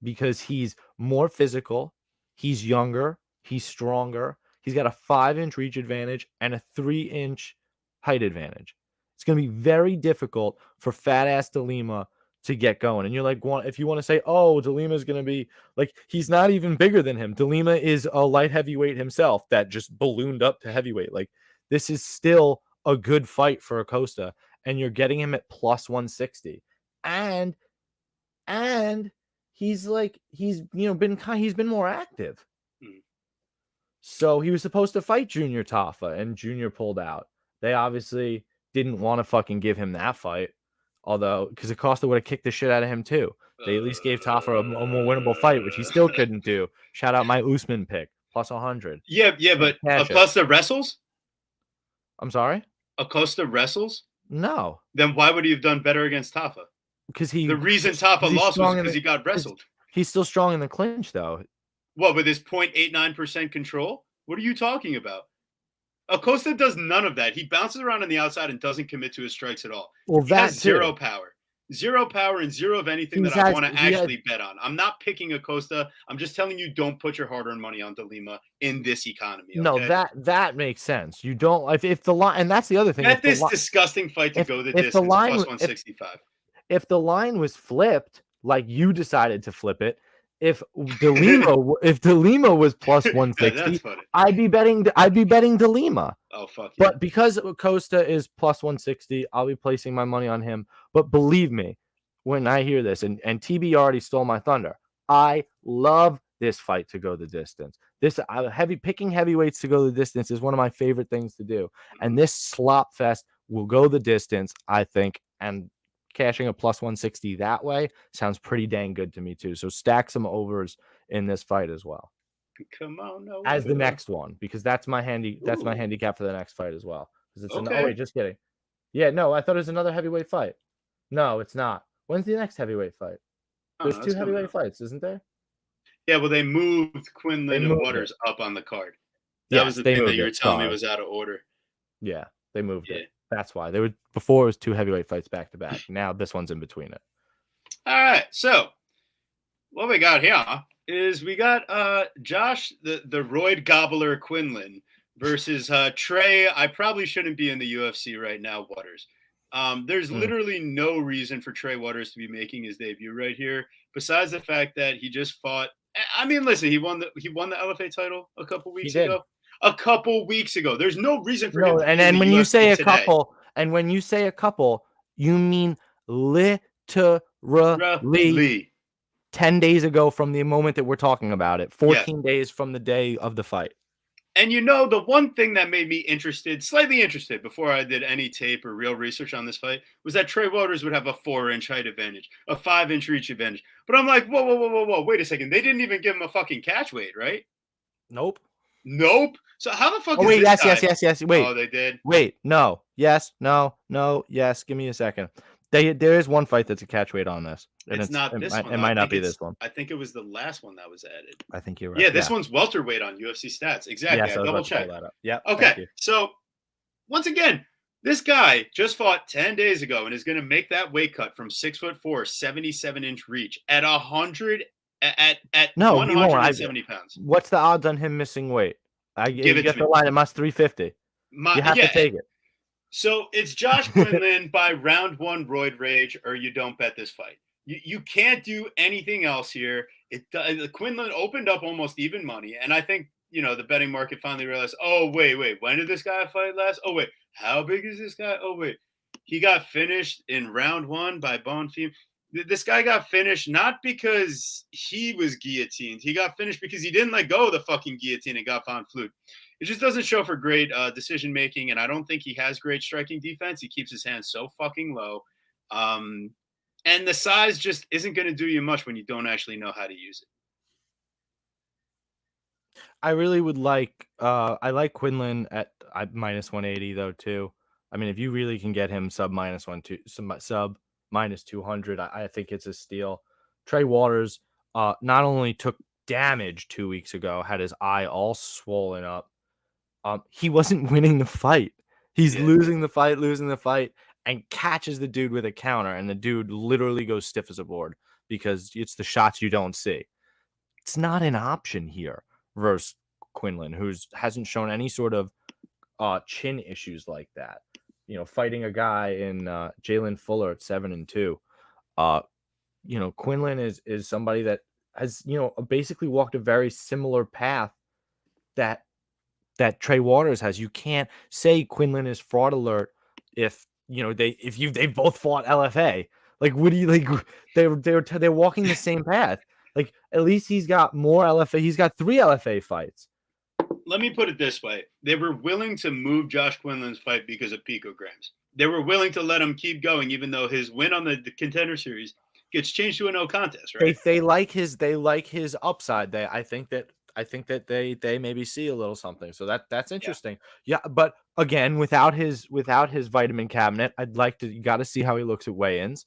Because he's more physical. He's younger. He's stronger. He's got a 5-inch reach advantage and a 3-inch height advantage. It's going to be very difficult for fat-ass De Lima to get going. And you're like, if you want to say, oh, De Lima is going to be like, he's not even bigger than him. De Lima is a light heavyweight himself that just ballooned up to heavyweight. Like, this is still a good fight for Acosta, and you're getting him at plus 160. And he's like, he's been more active. So he was supposed to fight Junior Tafa, and Junior pulled out. They obviously didn't want to fucking give him that fight, although because Acosta would have kicked the shit out of him too. They at least gave Tafa a more winnable fight, which he still couldn't do. Shout out my Usman pick, plus 100. Yeah, but Acosta wrestles? I'm sorry? Acosta wrestles? No. Then why would he have done better against Tafa? Because the reason Tafa lost was because he got wrestled. He's still strong in the clinch, though. What, with his 0.89% control? What are you talking about? Acosta does none of that. He bounces around on the outside and doesn't commit to his strikes at all. Well, he has zero power. Zero power and zero of anything that I want to actually bet on. I'm not picking Acosta. I'm just telling you, don't put your hard-earned money on Lima in this economy. Okay? No, that makes sense. You don't if the line, and that's the other thing. Bet this disgusting fight to go the distance plus 165. If the line was flipped, like you decided to flip it, if De Lima was plus 160, I'd be betting De Lima. Oh fuck yeah. But because Acosta is plus 160, I'll be placing my money on him. But believe me, when I hear this, and TB already stole my thunder, I love this fight to go the distance. This picking heavyweights to go the distance is one of my favorite things to do. And this slop fest will go the distance, I think, and cashing a plus 160 that way sounds pretty dang good to me too. So stack some overs in this fight as well. Come on, no as the next one, because that's my handicap for the next fight as well. Because it's oh wait, just kidding. Yeah, no, I thought it was another heavyweight fight. No, it's not. When's the next heavyweight fight? There's two heavyweight fights, isn't there? Yeah, well, they moved Quinlan and Waters up on the card. That was the thing that you were telling me was out of order. Yeah, they moved it. That's why they would. Before it was two heavyweight fights back to back. Now this one's in between it. All right, so what we got here is we got Josh the roid gobbler Quinlan versus Trey. I probably shouldn't be in the UFC right now, Waters. There's literally no reason for Trey Waters to be making his debut right here, besides the fact that he just fought. I mean, listen, he won the LFA title a couple weeks ago. There's no reason for him. And when you say a couple, you mean literally 10 days ago from the moment that we're talking about it. 14 days from the day of the fight. And the one thing that made me slightly interested before I did any tape or real research on this fight was that Trey Waters would have a 4-inch height advantage, a 5-inch reach advantage. But I'm like, whoa, wait a second. They didn't even give him a fucking catch weight, right? Nope. So how the fuck is this guy? Yes. Wait. Oh, they did? Wait, no. Yes, no, yes. Give me a second. There is one fight that's a catch weight on this. And it's not this one. It might not be this one. I think it was the last one that was added. I think you're right. Yeah, this one's welterweight on UFC stats. Exactly. Yes, I double checked. Yeah. Okay. So once again, this guy just fought 10 days ago and is going to make that weight cut from 6'4", 77-inch reach at 100 at 170 pounds. What's the odds on him missing weight? Give it to me. The line at minus 350. You have to take it. So it's Josh Quinlan by round 1 roid rage, or you don't bet this fight. You can't do anything else here. Quinlan opened up almost even money, and I think the betting market finally realized, oh wait, when did this guy fight last? Oh wait, how big is this guy? Oh wait, he got finished in round 1 by Bonfim. This guy got finished not because he was guillotined. He got finished because he didn't let go of the fucking guillotine and got Von Flute. It just doesn't show for great decision making, and I don't think he has great striking defense. He keeps his hands so fucking low, and the size just isn't going to do you much when you don't actually know how to use it. I really would like. I like Quinlan at minus 180 though too. I mean, if you really can get him sub minus 200, I think it's a steal. Trey Waters not only took damage 2 weeks ago, had his eye all swollen up. He wasn't winning the fight. He's losing the fight, and catches the dude with a counter, and the dude literally goes stiff as a board because it's the shots you don't see. It's not an option here versus Quinlan, who hasn't shown any sort of chin issues like that. Fighting a guy in Jalen Fuller at 7-2. Quinlan is somebody that has basically walked a very similar path that Trey Waters has. You can't say Quinlan is fraud alert if they both fought LFA. Like, what do you like? They're walking the same path. Like, at least he's got more LFA. He's got 3 LFA fights. Let me put it this way. They were willing to move Josh Quinlan's fight because of picograms. They were willing to let him keep going, even though his win on the contender series gets changed to a no contest, right? They like his upside. I think that they maybe see a little something. So that's interesting. Yeah, but again, without his vitamin cabinet, you got to see how he looks at weigh-ins.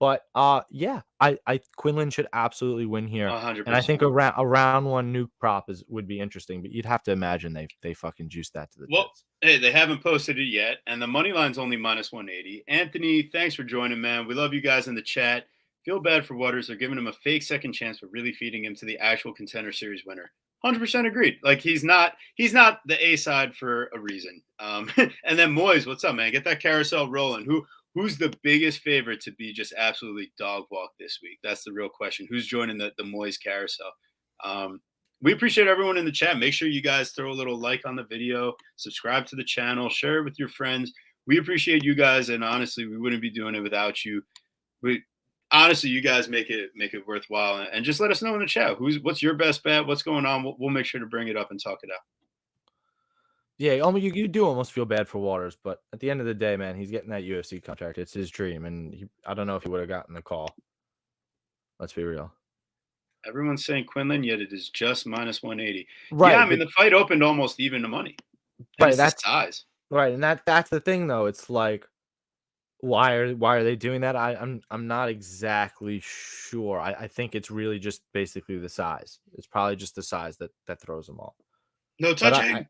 But yeah, I Quinlan should absolutely win here. 100%. And I think a round one nuke prop would be interesting, but you'd have to imagine they fucking juice that to the Well, tits. hey, they haven't posted it yet, and the money line's only minus 180. Anthony, thanks for joining, man. We love you guys in the chat. Feel bad for Waters. They're giving him a fake second chance, but really feeding him to the actual Contender Series winner. 100% agreed. Like he's not the A side for a reason. And then Moyes, what's up, man? Get that carousel rolling. Who's the biggest favorite to be just absolutely dog walk this week? That's the real question. Who's joining the Moyes carousel? We appreciate everyone in the chat. Make sure you guys throw a little like on the video, subscribe to the channel, share it with your friends. We appreciate you guys, and honestly, we wouldn't be doing it without you. Honestly, you guys make it worthwhile, and just let us know in the chat what's your best bet, what's going on. We'll make sure to bring it up and talk it out. Yeah, you do almost feel bad for Waters, but at the end of the day, man, he's getting that UFC contract. It's his dream, and I don't know if he would have gotten the call. Let's be real. Everyone's saying Quinlan, yet it is just minus 180. Right. Yeah, I mean the fight opened almost even to money. Right, that's size. Right, and that's the thing though. It's like, why are they doing that? I'm not exactly sure. I think it's really just basically the size. It's probably just the size that throws them off. No touching.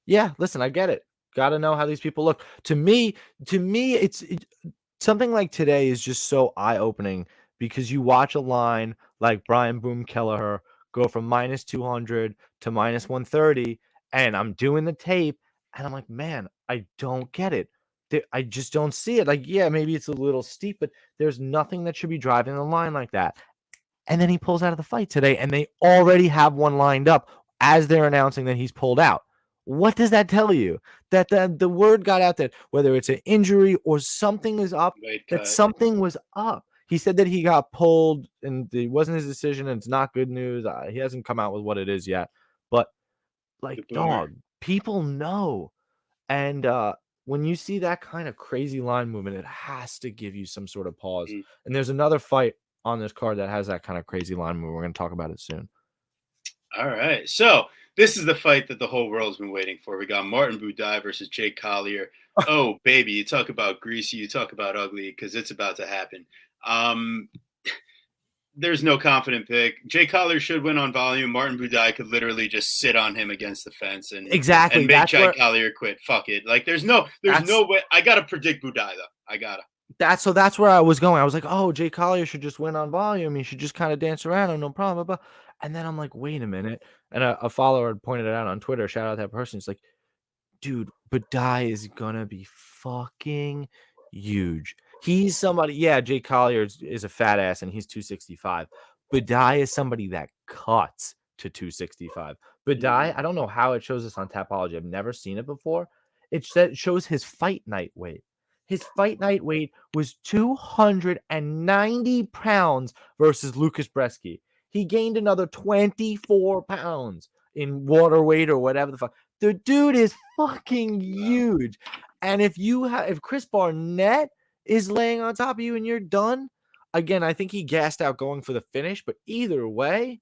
Yeah, listen, I get it. Got to know how these people look. To me, it's something like today is just so eye-opening because you watch a line like Brian Boom Kelleher go from minus 200 to minus 130, and I'm doing the tape, and I'm like, man, I don't get it. I just don't see it. Like, yeah, maybe it's a little steep, but there's nothing that should be driving the line like that. And then he pulls out of the fight today, and they already have one lined up as they're announcing that he's pulled out. What does that tell you? That the word got out that whether it's an injury or something is up, that something was up. He said that he got pulled and it wasn't his decision, and it's not good news. He hasn't come out with what it is yet. But, like, dog, people know. And when you see that kind of crazy line movement, it has to give you some sort of pause. And there's another fight on this card that has that kind of crazy line movement. We're going to talk about it soon. All right. So this is the fight that the whole world's been waiting for. We got Martin Buday versus Jake Collier. Oh, baby, you talk about greasy, you talk about ugly, because it's about to happen. There's no confident pick. Jake Collier should win on volume. Martin Buday could literally just sit on him against the fence and make Jake Collier quit. Fuck it. Like there's no way. I gotta predict Buday though. I gotta. That's where I was going. I was like, oh, Jake Collier should just win on volume. He should just kind of dance around and no problem. Blah, blah. And then I'm like, wait a minute. And a follower had pointed it out on Twitter. Shout out that person. It's like, dude, Buday is gonna be fucking huge. He's somebody. Yeah, Jake Collier is a fat ass and he's 265. Buday is somebody that cuts to 265. Buday, I don't know how it shows this on Tapology. I've never seen it before. It shows his fight night weight. His fight night weight was 290 pounds versus Lucas Bresky. He gained another 24 pounds in water weight or whatever the fuck. The dude is fucking huge. And if Chris Barnett is laying on top of you and you're done, again, I think he gassed out going for the finish. But either way,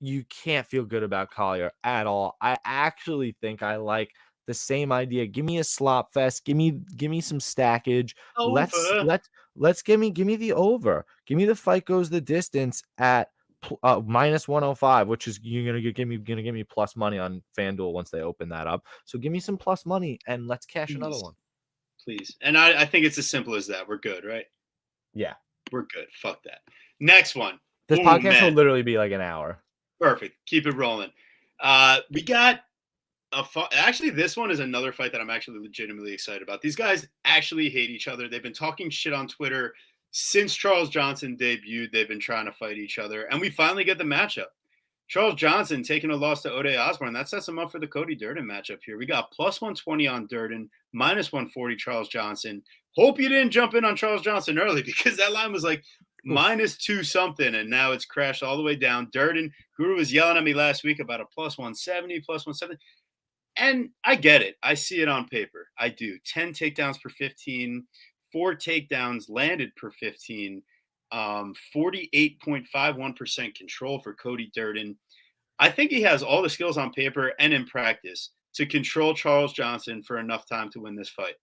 you can't feel good about Collier at all. I actually think I like the same idea. Give me a slop fest. Give me some stackage. Over. Let's give me the over. Give me the fight goes the distance at minus 105, which is you're gonna give me plus money on FanDuel once they open that up. So give me some plus money and let's cash another one. Please. And I think it's as simple as that. We're good, right? Yeah. We're good. Fuck that. Next one. This podcast will literally be like an hour. Perfect. Keep it rolling. We got actually, this one is another fight that I'm actually legitimately excited about. These guys actually hate each other. They've been talking shit on Twitter since Charles Johnson debuted. They've been trying to fight each other, and we finally get the matchup. Charles Johnson taking a loss to O'Day Osborne. That sets him up for the Cody Durden matchup here. We got plus 120 on Durden, minus 140 Charles Johnson. Hope you didn't jump in on Charles Johnson early because that line was like minus 2 something, and now it's crashed all the way down. Durden, Guru was yelling at me last week about a plus 170, plus 170. And I get it. I see it on paper. I do. 10 takedowns per 15, 4 takedowns landed per 15, 48.51% control for Cody Durden. I think he has all the skills on paper and in practice to control Charles Johnson for enough time to win this fight.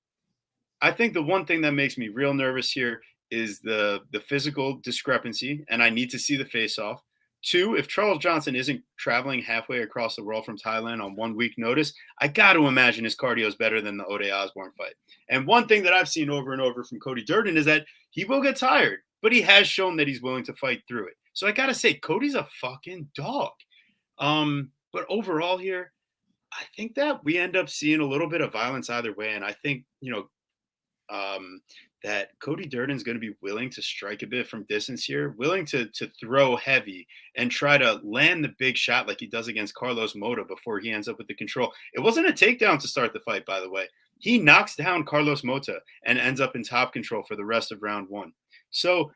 I think the one thing that makes me real nervous here is the physical discrepancy, and I need to see the face-off. 2, if Charles Johnson isn't traveling halfway across the world from Thailand on 1 week notice, I got to imagine his cardio is better than the Ode Osborne fight. And one thing that I've seen over and over from Cody Durden is that he will get tired, but he has shown that he's willing to fight through it. So I got to say, Cody's a fucking dog. But overall here, I think that we end up seeing a little bit of violence either way. And I think, that Cody Durden's going to be willing to strike a bit from distance here, willing to throw heavy and try to land the big shot like he does against Carlos Mota before he ends up with the control. It wasn't a takedown to start the fight, by the way. He knocks down Carlos Mota and ends up in top control for the rest of round 1. So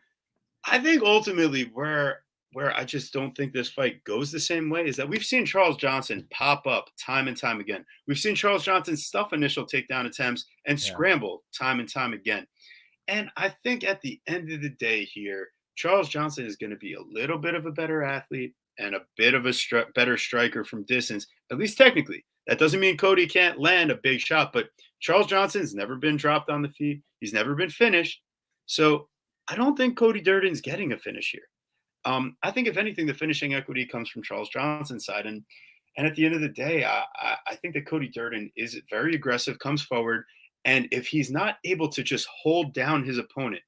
I think ultimately where I just don't think this fight goes the same way is that we've seen Charles Johnson pop up time and time again. We've seen Charles Johnson stuff initial takedown attempts and scramble time and time again. And I think at the end of the day here, Charles Johnson is going to be a little bit of a better athlete and a bit of a better striker from distance, at least technically. That doesn't mean Cody can't land a big shot, but Charles Johnson's never been dropped on the feet. He's never been finished. So I don't think Cody Durden's getting a finish here. I think if anything, the finishing equity comes from Charles Johnson's side. And at the end of the day, I think that Cody Durden is very aggressive, comes forward. And if he's not able to just hold down his opponent,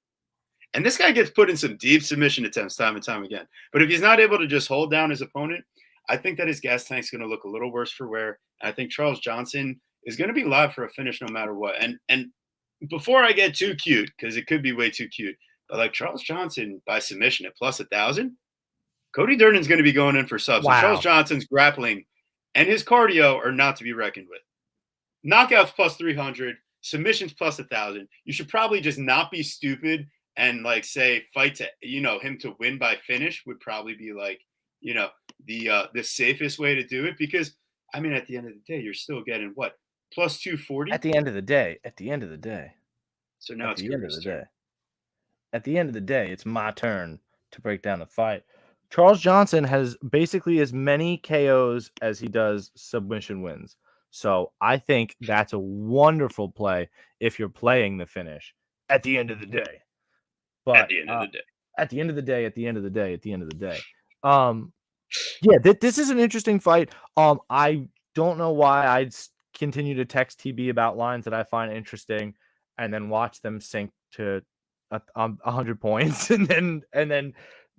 and this guy gets put in some deep submission attempts time and time again, but if he's not able to just hold down his opponent, I think that his gas tank's going to look a little worse for wear. I think Charles Johnson is going to be live for a finish no matter what. And before I get too cute, because it could be way too cute, but like Charles Johnson by submission at plus 1,000, Cody Durden's going to be going in for subs. Wow. So Charles Johnson's grappling and his cardio are not to be reckoned with. Knockouts plus 300. Submissions plus 1,000. You should probably just not be stupid and like say fight to him to win by finish would probably be like the safest way to do it, because I mean at the end of the day you're still getting what, plus 240 at the end of the day. So now it's at the end of the day, it's my turn to break down the fight. Charles Johnson has basically as many KOs as he does submission wins. So I think that's a wonderful play if you're playing the finish at the end of the day. But at the end of the day. This is an interesting fight. I don't know why I'd continue to text TB about lines that I find interesting and then watch them sink to 100 points and then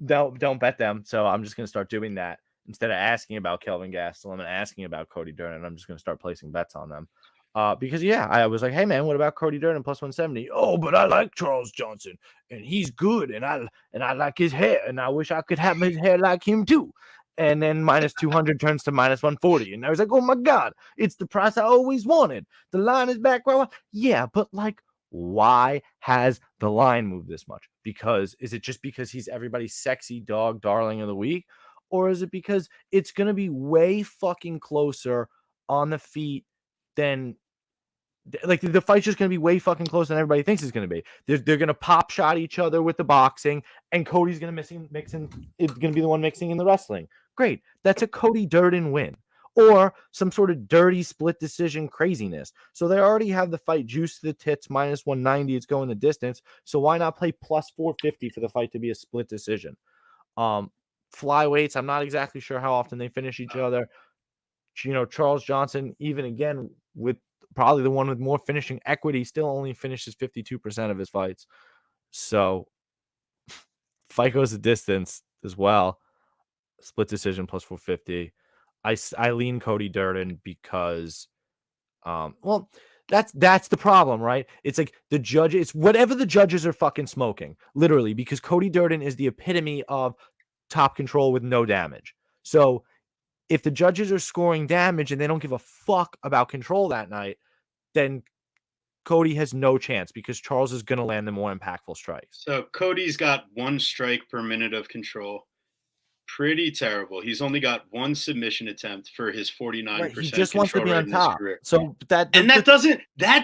don't bet them. So I'm just going to start doing that. Instead of asking about Kelvin Gastelum and asking about Cody Durden, I'm just going to start placing bets on them. Because I was like, hey man, what about Cody Durden plus 170? Oh, but I like Charles Johnson and he's good and I like his hair and I wish I could have his hair like him too. And then minus 200 turns to minus 140. And I was like, oh my God, it's the price I always wanted. The line is back where I want. Yeah, but like, why has the line moved this much? Is it just because he's everybody's sexy dog darling of the week? Or is it because it's going to be way fucking closer on the feet than like the fight's just going to be way fucking closer than everybody thinks it's going to be. They're going to pop shot each other with the boxing and Cody's going to mix in. It's going to be the one mixing in the wrestling. Great. That's a Cody Durden win or some sort of dirty split decision craziness. So they already have the fight juiced to the tits minus 190. It's going the distance. So why not play plus 450 for the fight to be a split decision? Flyweights, I'm not exactly sure how often they finish each other. Charles Johnson, even again, with probably the one with more finishing equity, still only finishes 52% of his fights. So fight goes the distance as well. Split decision plus 450. I lean Cody Durden because, that's the problem, right? It's like the judge, it's whatever the judges are fucking smoking, literally, because Cody Durden is the epitome of top control with no damage. So if the judges are scoring damage and they don't give a fuck about control that night, then Cody has no chance because Charles is going to land the more impactful strikes. So Cody's got 1 strike per minute of control. Pretty terrible. He's only got 1 submission attempt for his 49%. Right, he just wants to be on top. So that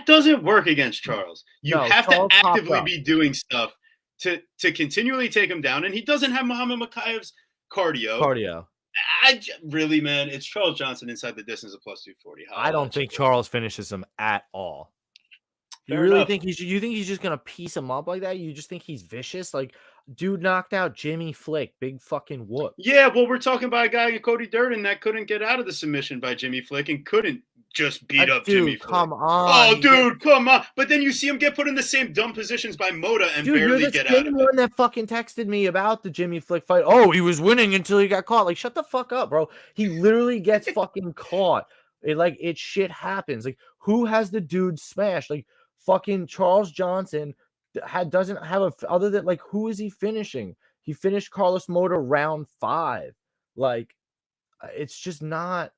doesn't work against Charles. You have Charles to actively be doing stuff to continually take him down, and he doesn't have Muhammad Makayev's cardio. Really, man, it's Charles Johnson inside the distance of plus 240. I don't think Charles finishes him at all. You Fair really enough. think you think he's just gonna piece him up like that? You just think he's vicious? Like, dude knocked out Jimmy Flick, big fucking whoop. Yeah, well, we're talking about a guy in Cody Durden that couldn't get out of the submission by Jimmy Flick and couldn't just beat up Jimmy Dude, Flick. come on. Oh, dude, come on. But then you see him get put in the same dumb positions by Mota and Dude, barely you're get the out same of it. one that fucking texted me about the Jimmy Flick fight. Oh, he was winning until he got caught. Like, shut the fuck up, bro. He literally gets fucking caught. It shit happens. Like, who has the dude smashed? Like, fucking Charles Johnson doesn't have other than, like, who is he finishing? He finished Carlos Mota round 5. Like, it's just not.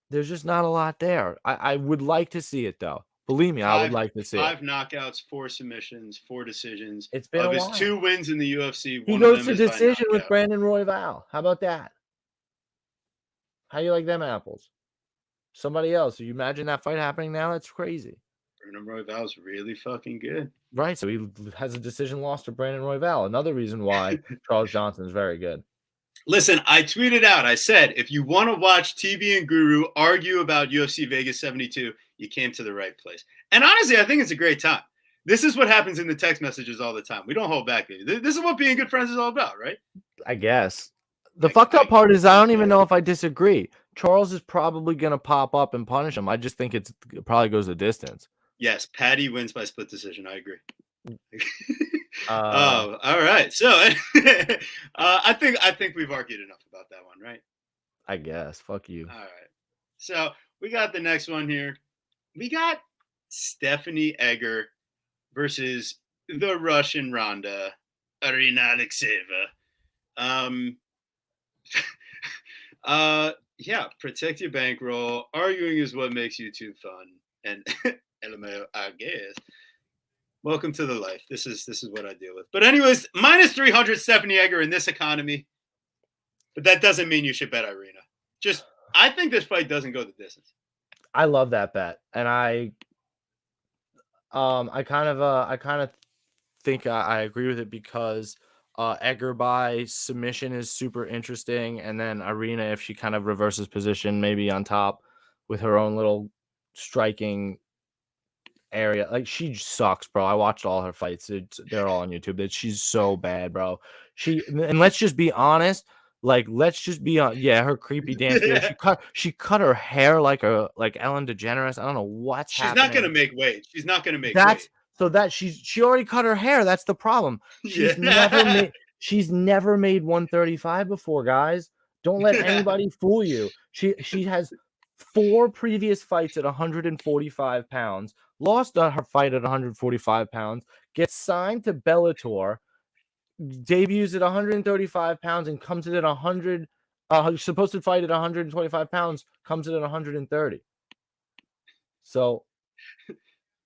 There's just not a lot there. I would like to see it though. Believe me, I would like to see it. 5 knockouts, 4 submissions, 4 decisions. It's been of a his while. 2 wins in the UFC. He One goes of to them is by decision with knockout. Brandon Royval. How about that? How you like them apples? Somebody else. You imagine that fight happening now? That's crazy. Brandon Royval's really fucking good. Right. So he has a decision loss to Brandon Royval. Another reason why Charles Johnson is very good. Listen, I tweeted out, I said, if you want to watch TB and Guru argue about UFC Vegas 72, you came to the right place. And honestly, I think it's a great time. This is what happens in the text messages all the time. We don't hold back, baby. This is what being good friends is all about, right? I guess. The fucked up part is I don't even know if I disagree. Charles is probably going to pop up and punish him. I just think it probably goes the distance. Yes, Patty wins by split decision. I agree. All right. So I think we've argued enough about that one, right? I guess. Fuck you. All right. So we got the next one here. We got Stephanie Egger versus the Russian Ronda, Irina Alekseeva. Yeah, protect your bankroll. Arguing is what makes YouTube fun. And LMAO, I guess. Welcome to the life. This is what I deal with. But anyways, minus 300 Stephanie Egger in this economy. But that doesn't mean you should bet Irina. I think this fight doesn't go the distance. I love that bet. And I kind of think I agree with it because Egger by submission is super interesting. And then Irina, if she kind of reverses position, maybe on top with her own little striking area. Like, she sucks, bro. I watched all her fights. They're all on YouTube. She's so bad, bro. And let's just be honest. Like, let's just be on. Yeah, her creepy dance. She cut her hair like Ellen DeGeneres. I don't know what's happening. She's not gonna make weight. She's not gonna make weight. So that she already cut her hair. That's the problem. She's never made 135 before, guys. Don't let anybody fool you. She has 4 previous fights at 145 pounds. Lost her fight at 145 pounds. Gets signed to Bellator. Debuts at 135 pounds and comes in at 100. Supposed to fight at 125 pounds. Comes in at 130. So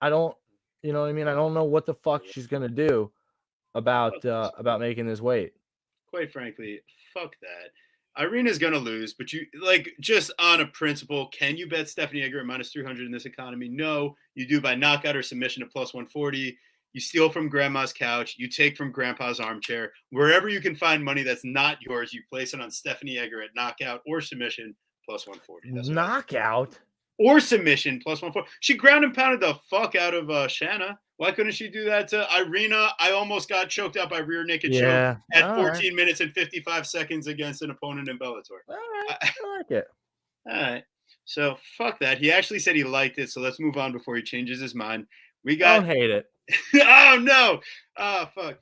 I don't. You know what I mean? I don't know what the fuck she's gonna do about making this weight. Quite frankly, fuck that. Irina's gonna lose, but you just on a principle, can you bet Stephanie Egger at minus 300 in this economy? No, you do by knockout or submission at plus 140. You steal from grandma's couch. You take from grandpa's armchair. Wherever you can find money that's not yours, you place it on Stephanie Egger at knockout or submission plus 140. That's knockout. Or submission plus 140. She ground and pounded the fuck out of Shanna. Why couldn't she do that to Irina? I almost got choked out by rear naked choke at 14 minutes and 55 seconds against an opponent in Bellator. All right. I like it. All right. So fuck that. He actually said he liked it. So let's move on before he changes his mind. We got. Don't hate it. Oh no. Oh fuck.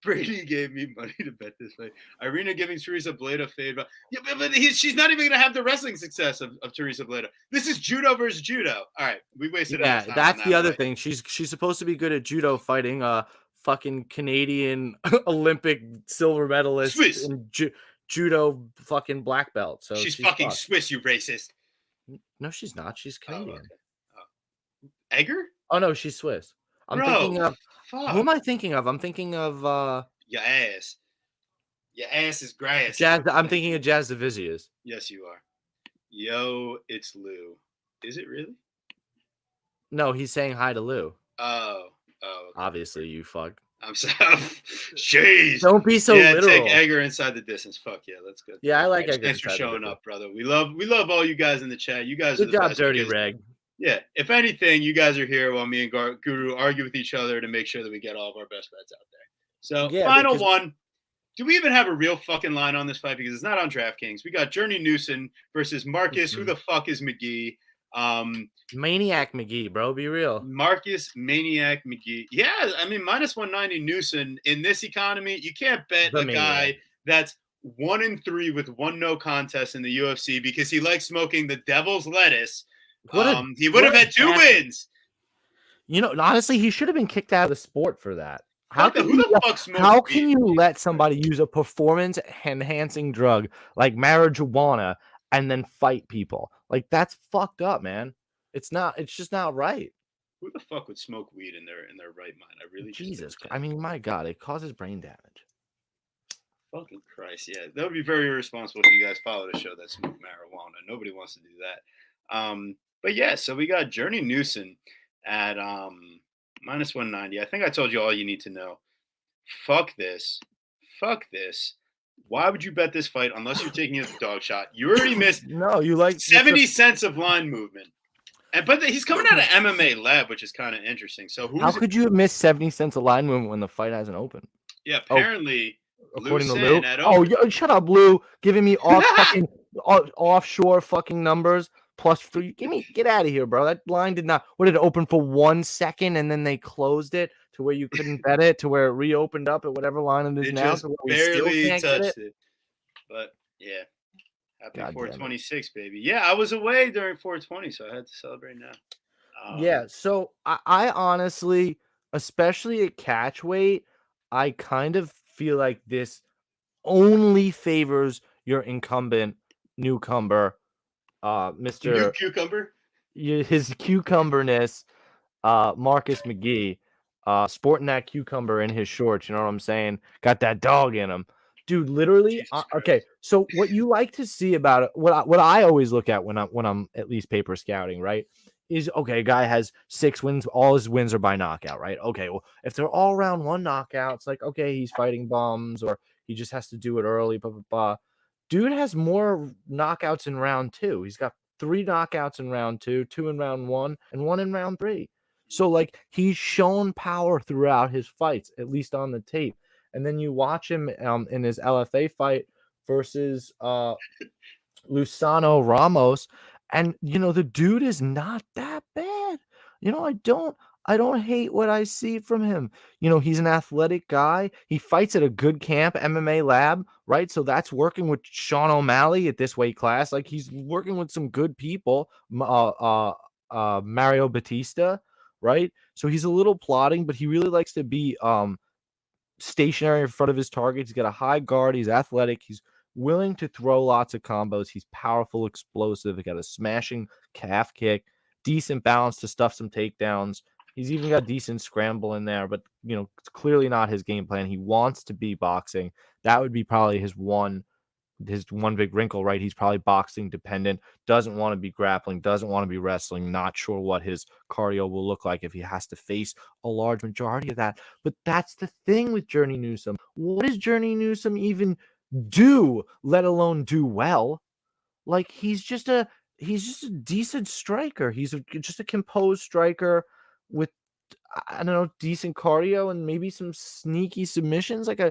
Brady gave me money to bet this fight. Irina giving Teresa Bleda a fade. Yeah, but she's not even going to have the wrestling success of Teresa Bleda. This is judo versus judo. All right, we wasted. Yeah, that's the other thing. She's supposed to be good at judo fighting. Fucking Canadian Olympic silver medalist Swiss in judo fucking black belt. So she's fucking fucked. Swiss, you racist. No, she's not. She's Canadian. Oh, okay. Egger? Oh no, she's Swiss. I'm thinking of. Fuck. Who am I thinking of? I'm thinking of your ass. Your ass is grass. I'm thinking of Jazz Divizius. Yes, you are. Yo, it's Lou. Is it really? No, he's saying hi to Lou. Oh. Okay. Obviously, you fuck. I'm sorry. Jeez. Don't be so literal. Take Egger inside the distance. Fuck yeah, that's good. Yeah, I like Egger. Thanks for showing up, brother. We love all you guys in the chat. You guys good are the job, best. Dirty Reg. Yeah. If anything, you guys are here while me and Guru argue with each other to make sure that we get all of our best bets out there. So, Yeah, final because one. Do we even have a real fucking line on this fight? Because it's not on DraftKings. We got Journey Newson versus Marcus. Who the fuck is McGhee? Maniac McGhee, bro. Be real. Marcus Maniac McGhee. Yeah, I mean, minus 190 Newson. In this economy, you can't bet The a guy Maniac. that's 1-3 with one no contest in the UFC because he likes smoking the devil's lettuce. He would have had 2 wins. You know, honestly, he should have been kicked out of the sport for that. How can you let somebody use a performance enhancing drug like marijuana and then fight people? Like, that's fucked up, man. It's just not right. Who the fuck would smoke weed in their right mind? I really Jesus. I mean, my God, it causes brain damage. Fucking Christ, yeah. That would be very irresponsible if you guys followed a show that smoked marijuana. Nobody wants to do that. But yeah, so we got Journey Newson at minus 190. I think I told you all you need to know. Fuck this. Why would you bet this fight unless you're taking it as a dog shot? You already missed you like 70 cents of line movement. But he's coming out of MMA Lab, which is kind of interesting. So how could you have missed 70 cents of line movement when the fight hasn't opened? Yeah, apparently. According to Lou. Oh, shut up, Lou. Giving me offshore fucking numbers plus 3. Get out of here, bro. That line did not. What, did it open for 1 second and then they closed it to where you couldn't bet it, to where it reopened up at whatever line it is now? Just barely touched it. But yeah. Happy 426, baby. Yeah, I was away during 420, so I had to celebrate now. Yeah, so I honestly, especially at catch weight, I kind of feel like this only favors your incumbent newcomer, Mr. New cucumber? His cucumberness, Marcus McGhee, sporting that cucumber in his shorts. You know what I'm saying? Got that dog in him. Dude, literally. Okay, so what you like to see about it, what I always look at when I'm at least paper scouting, right, is okay. Guy has 6 wins, all his wins are by knockout, right? Okay, well, if they're all round 1 knockouts, like okay, he's fighting bums, or he just has to do it early. Blah blah blah. Dude has more knockouts in round 2. He's got 3 knockouts in round 2, 2 in round 1, and 1 in round 3. So like he's shown power throughout his fights, at least on the tape. And then you watch him in his LFA fight versus Luciano Ramos, and the dude is not that bad. I don't hate what I see from him. He's an athletic guy. He fights at a good camp, MMA Lab, right? So that's working with Sean O'Malley at this weight class. Like, he's working with some good people. Mario Batista, right? So he's a little plodding, but he really likes to be stationary in front of his target. He's got a high guard. He's athletic. He's willing to throw lots of combos. He's powerful, explosive. He got a smashing calf kick, decent balance to stuff some takedowns. He's even got decent scramble in there, but it's clearly not his game plan. He wants to be boxing. That would be probably his one big wrinkle, right? He's probably boxing dependent, doesn't want to be grappling, doesn't want to be wrestling, not sure what his cardio will look like if he has to face a large majority of that. But that's the thing with Journey Newsom. What does Journey Newsom even do, let alone do well? Like, he's just a decent striker. He's just a composed striker with, I don't know, decent cardio and maybe some sneaky submissions. Like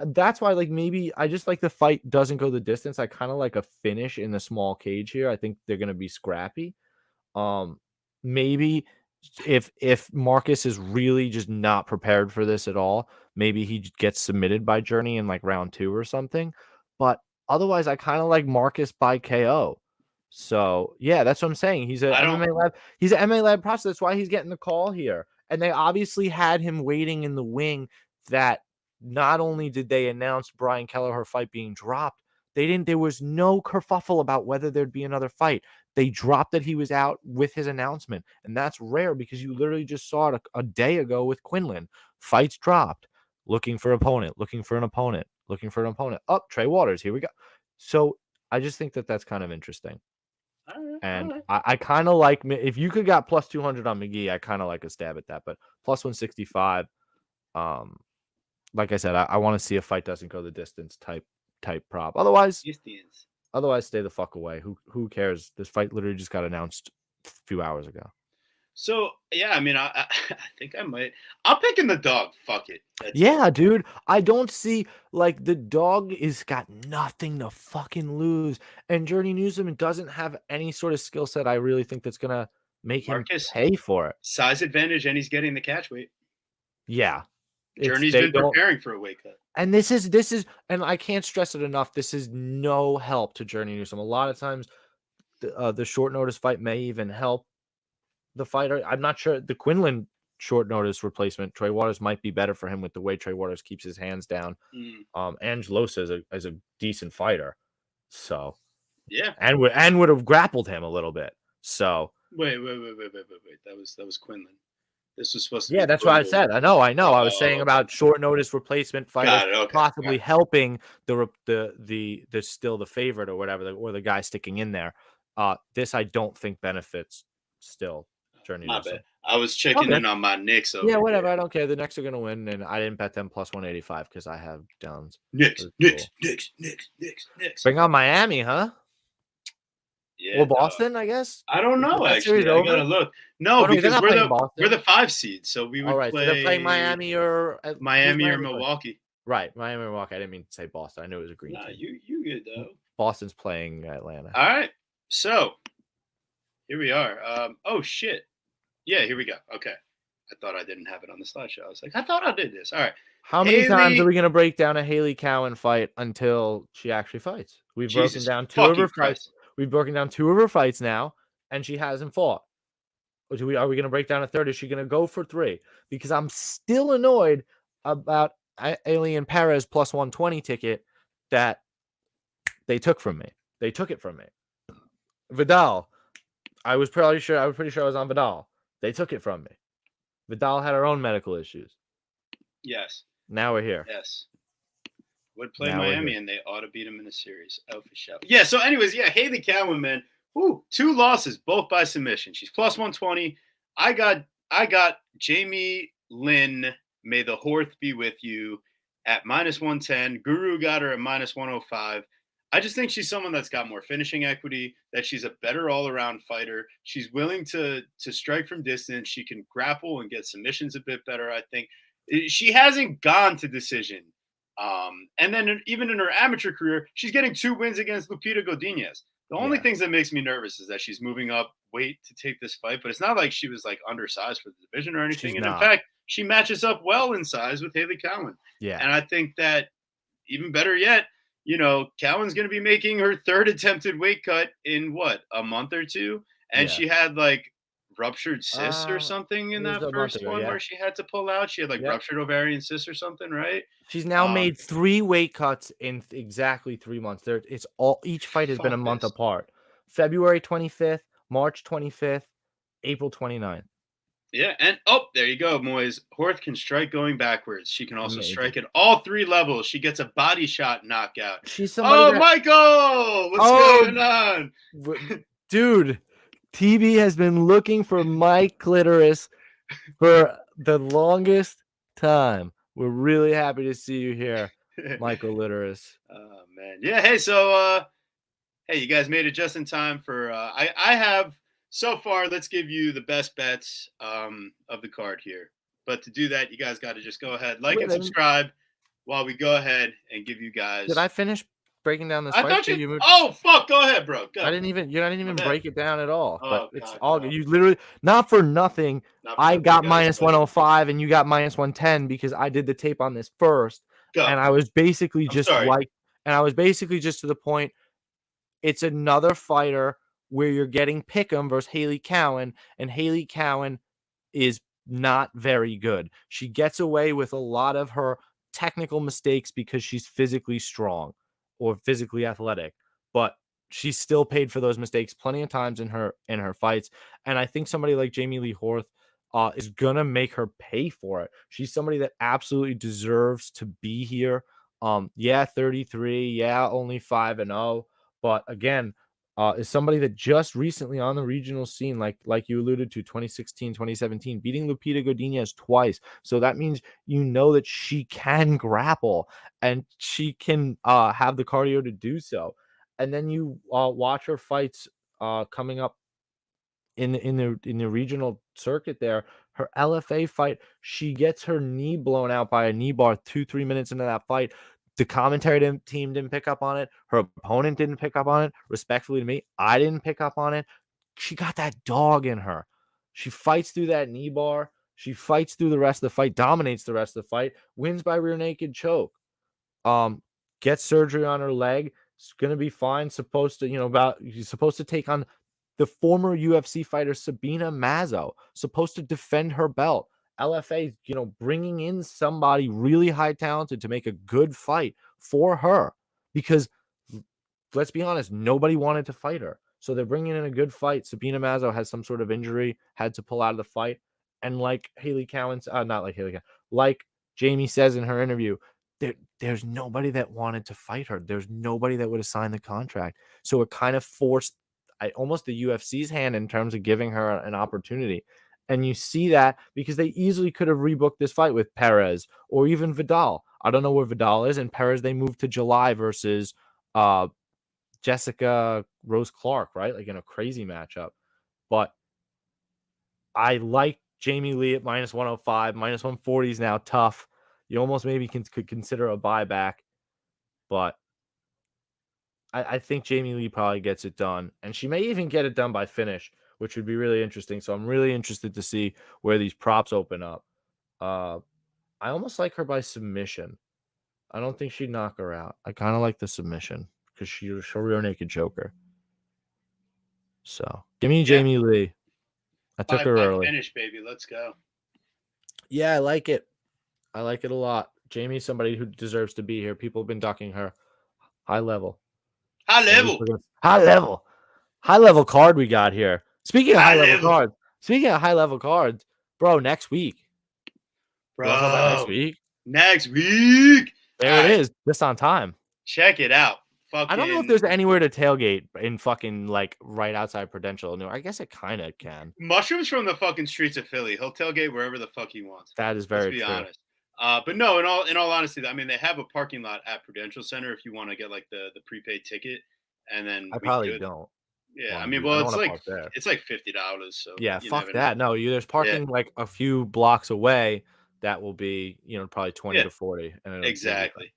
that's why, like, maybe I just like the fight doesn't go the distance. I kind of like a finish in the small cage here. I think they're going to be scrappy. Maybe if Marcus is really just not prepared for this at all, maybe he gets submitted by Journey in like round 2 or something. But otherwise, I kind of like Marcus by KO. So yeah, that's what I'm saying. He's an MMA Lab process. That's why he's getting the call here. And they obviously had him waiting in the wing. That not only did they announce Brian Kelleher fight being dropped, there was no kerfuffle about whether there'd be another fight. They dropped that he was out with his announcement. And that's rare because you literally just saw it a day ago with Quinlan. Fights dropped. Looking for an opponent. Oh, Trey Waters. Here we go. So I just think that that's kind of interesting. And I kind of like, if you could got plus 200 on McGhee, I kind of like a stab at that. But plus 165, like I said, I want to see a fight doesn't go the distance type prop. Otherwise, stay the fuck away. Who cares? This fight literally just got announced few hours ago. So yeah, I mean, I think I might. I'm picking the dog. Fuck it. Yeah, dude. I don't see like the dog is got nothing to fucking lose, and Journey Newsom doesn't have any sort of skill set. I really think that's gonna make Marcus, him pay for it. size advantage, and he's getting the catch weight. Yeah, Journey's been preparing for a weight cut. And this is, and I can't stress it enough. This is no help to Journey Newsom. A lot of times, the short notice fight may even help the fighter. I'm not sure the Quinlan short notice replacement. Trey Waters might be better for him with the way Trey Waters keeps his hands down. Angelosa is a decent fighter, so yeah, and would have grappled him a little bit. So wait. That was Quinlan. This was supposed to be. Yeah, that's what I said. I know. I was saying about short notice replacement fighters possibly helping the still the favorite or whatever, or the guy sticking in there. This I don't think benefits still Journey. My bad. I was checking in on my Knicks. Yeah, whatever. I don't care. The Knicks are gonna win, and I didn't bet them plus 185 because I have Downs. Knicks. Bring on Miami, huh? Yeah, or Boston, I guess. I don't know. Actually, I gotta look. No, because we're the 5 seed, so we would play. So they're playing Miami or Milwaukee. Right, Miami or Milwaukee. I didn't mean to say Boston. I knew it was a green team. You good though. Boston's playing Atlanta. All right, so here we are. Oh shit. Yeah, here we go. Okay. I thought I didn't have it on the slideshow. I was like, I thought I did this. All right. How many times are we going to break down a Hailey Cowan fight until she actually fights? We've broken down 2 of her fights. We've broken down 2 of her fights now, and she hasn't fought. Or are we going to break down a third? Is she going to go for 3? Because I'm still annoyed about Alien Perez plus 120 ticket that they took from me. They took it from me. Vidal. I was pretty sure I was on Vidal. They took it from me. Vidal had her own medical issues. Yes. Now we're here. Yes. Would play Miami, and they ought to beat them in a series. Oh, for sure. Yeah, so anyways, yeah, Hailey Cowan, man. 2 losses, both by submission. She's plus 120. I got Jamey-Lyn, may the Horth be with you, at minus 110. Guru got her at minus 105. I just think she's someone that's got more finishing equity, that she's a better all-around fighter. She's willing to strike from distance. She can grapple and get submissions a bit better, I think. She hasn't gone to decision. And then even in her amateur career, she's getting 2 wins against Lupita Godinez. The only things that makes me nervous is that she's moving up weight to take this fight, but it's not like she was like undersized for the division or anything. In fact, she matches up well in size with Hailey Cowan. Yeah. And I think that even better yet, Cowan's going to be making her 3rd attempted weight cut in a month or 2. And she had like ruptured cysts or something in that first one where she had to pull out. She had like ruptured ovarian cysts or something, right? She's now made 3 weight cuts in exactly 3 months. Each fight has been a month apart. February 25th, March 25th, April 29th. Yeah, and there you go, Moise. Horth can strike going backwards. She can also strike at all 3 levels. She gets a body shot knockout. She's somebody Michael! What's going on? Dude, TB has been looking for Mike Clitoris for the longest time. We're really happy to see you here, Michael Litteris. Oh, man. Yeah, hey, so, you guys made it just in time for, I have, so far, let's give you the best bets of the card here. But to do that, you guys got to just go ahead, and subscribe while we go ahead and give you guys. Did I finish breaking down this fight? Oh, fuck, go ahead, bro. Go. I didn't even break it down at all. But it's all good. You literally, not for nothing, I got minus 105 and you got minus 110 because I did the tape on this first. And I was basically just to the point, it's another fighter where you're getting Pick'em versus Hailey Cowan, and Hailey Cowan is not very good. She gets away with a lot of her technical mistakes because she's physically strong or physically athletic, but she's still paid for those mistakes plenty of times in her fights. And I think somebody like Jamey-Lyn Horth is gonna make her pay for it. She's somebody that absolutely deserves to be here. 33, only 5-0, but again, is somebody that just recently on the regional scene, like you alluded to, 2016, 2017, beating Lupita Godinez twice. So that means that she can grapple and she can have the cardio to do so. And then you watch her fights coming up in the regional circuit there. Her LFA fight, she gets her knee blown out by a knee bar 2-3 minutes into that fight. The commentary team didn't pick up on it. Her opponent didn't pick up on it. Respectfully to me, I didn't pick up on it. She got that dog in her. She fights through that knee bar. She fights through the rest of the fight, dominates the rest of the fight, wins by rear naked choke. Gets surgery on her leg. It's gonna be fine. She's supposed to take on the former UFC fighter Sabina Mazo, supposed to defend her belt. LFA, bringing in somebody really high talented to make a good fight for her, because let's be honest, nobody wanted to fight her. So they're bringing in a good fight. Sabina Mazo has some sort of injury, had to pull out of the fight. And like Hailey Cowan, not like Hailey Cowan, like Jamie says in her interview, there's nobody that wanted to fight her. There's nobody that would have signed the contract. So it kind of forced almost the UFC's hand in terms of giving her an opportunity. And you see that because they easily could have rebooked this fight with Perez or even Vidal. I don't know where Vidal is. And Perez, they moved to July versus Jessica Rose Clark, right? Like in a crazy matchup. But I like Jamey-Lyn at minus 105, minus 140 is now tough. You almost maybe could consider a buyback, but I think Jamey-Lyn probably gets it done, and she may even get it done by finish, which would be really interesting. So I'm really interested to see where these props open up. I almost like her by submission. I don't think she'd knock her out. I kind of like the submission because she'll rear naked choke her. So give me Jamey-Lyn. I took her early. Finish, baby. Let's go. Yeah, I like it. I like it a lot. Jamie's somebody who deserves to be here. People have been ducking her. High level. High level card we got here. Speaking of high level cards, bro, next week. Bro, next week. There it is, just on time. Check it out. I don't know if there's anywhere to tailgate in fucking like right outside Prudential. No, I guess it kind of can. Mushrooms from the fucking streets of Philly. He'll tailgate wherever the fuck he wants. That is very true. Let's be honest. But no, in all honesty, I mean, they have a parking lot at Prudential Center if you want to get like the prepaid ticket, and then I probably don't. Yeah, I mean, well, it's like $50. So yeah, fuck that. No, there's parking like a few blocks away. That will be probably 20 to 40. And exactly.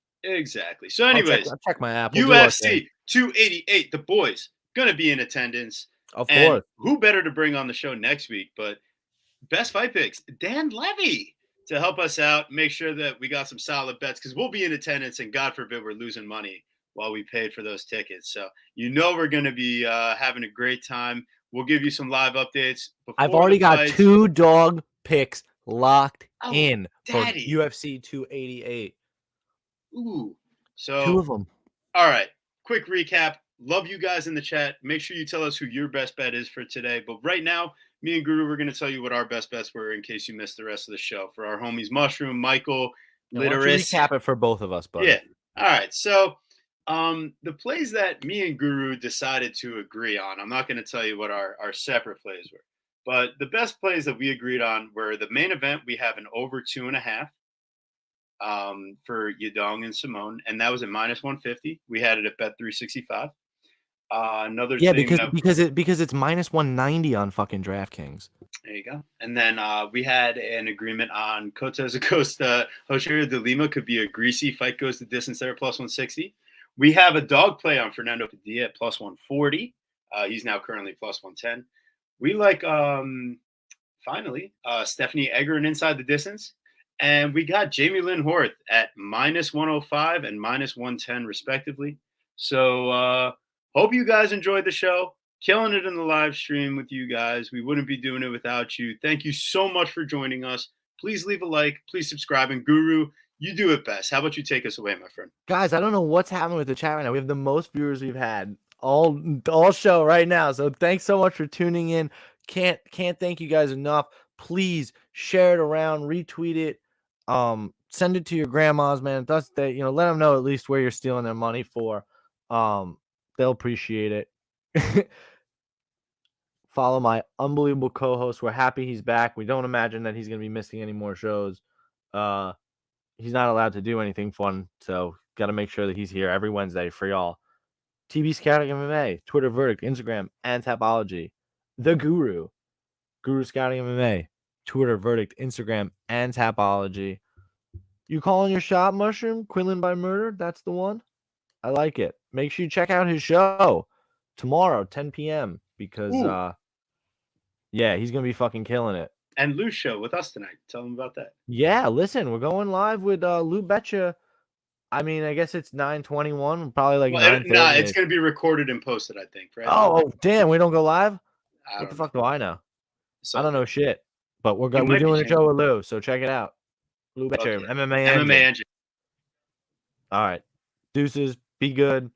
So, anyways, I'll check my app. UFC 288. The boys gonna be in attendance. Of course. Who better to bring on the show next week? But best fight picks, Dan Levy, to help us out. Make sure that we got some solid bets because we'll be in attendance, and God forbid we're losing money while we paid for those tickets. So we're going to be having a great time. We'll give you some live updates. I've already got 2 dog picks locked in for UFC 288. Ooh. So 2 of them. All right. Quick recap. Love you guys in the chat. Make sure you tell us who your best bet is for today. But right now, me and Guru, we're going to tell you what our best bets were in case you missed the rest of the show. For our homies, Mushroom, Michael, Literis. Recap it for both of us, buddy. Yeah. All right. So the plays that me and Guru decided to agree on, I'm not going to tell you what our separate plays were, but the best plays that we agreed on were the main event. We have an over 2.5 for Yadong and Simone, and that was at minus 150. We had it at bet 365. Because it's minus 190 on fucking DraftKings. There you go. And then we had an agreement on Cortes-Acosta. Rogerio de Lima could be a greasy fight, goes the distance there, plus 160. We have a dog play on Fernando Padilla at plus 140. He's now currently plus 110. We like, finally, Stephanie Egger and inside the distance. And we got Jamey-Lyn Horth at minus 105 and minus 110, respectively. So hope you guys enjoyed the show. Killing it in the live stream with you guys. We wouldn't be doing it without you. Thank you so much for joining us. Please leave a like. Please subscribe. And Guru, you do it best. How about you take us away, my friend? Guys, I don't know what's happening with the chat right now. We have the most viewers we've had all show right now. So thanks so much for tuning in. Can't thank you guys enough. Please share it around, retweet it, send it to your grandmas, man. Let them know at least where you're stealing their money for. They'll appreciate it. Follow my unbelievable co-host. We're happy he's back. We don't imagine that he's going to be missing any more shows. He's not allowed to do anything fun, so got to make sure that he's here every Wednesday for y'all. TB Scouting MMA, Twitter Verdict, Instagram, and Tapology. the Guru Scouting MMA, Twitter, Verdict, Instagram, and Tapology. You calling your shot, Mushroom? Quinlan by Murder? That's the one. I like it. Make sure you check out his show tomorrow, 10 p.m. because yeah, he's gonna be fucking killing it. And Lou's show with us tonight. Tell him about that. Yeah, listen, we're going live with Lou Betcha. I mean, I guess it's 9:21, probably like 9:30. Nah, it's gonna be recorded and posted, I think, right? Oh, damn, we don't go live? What the know. fuck do I know? So, I don't know shit. But we're might be doing a show changing. with Lou, so check it out. Lou Betcha, Okay. MMA MMA Engine. Engine. All right. Deuces, be good.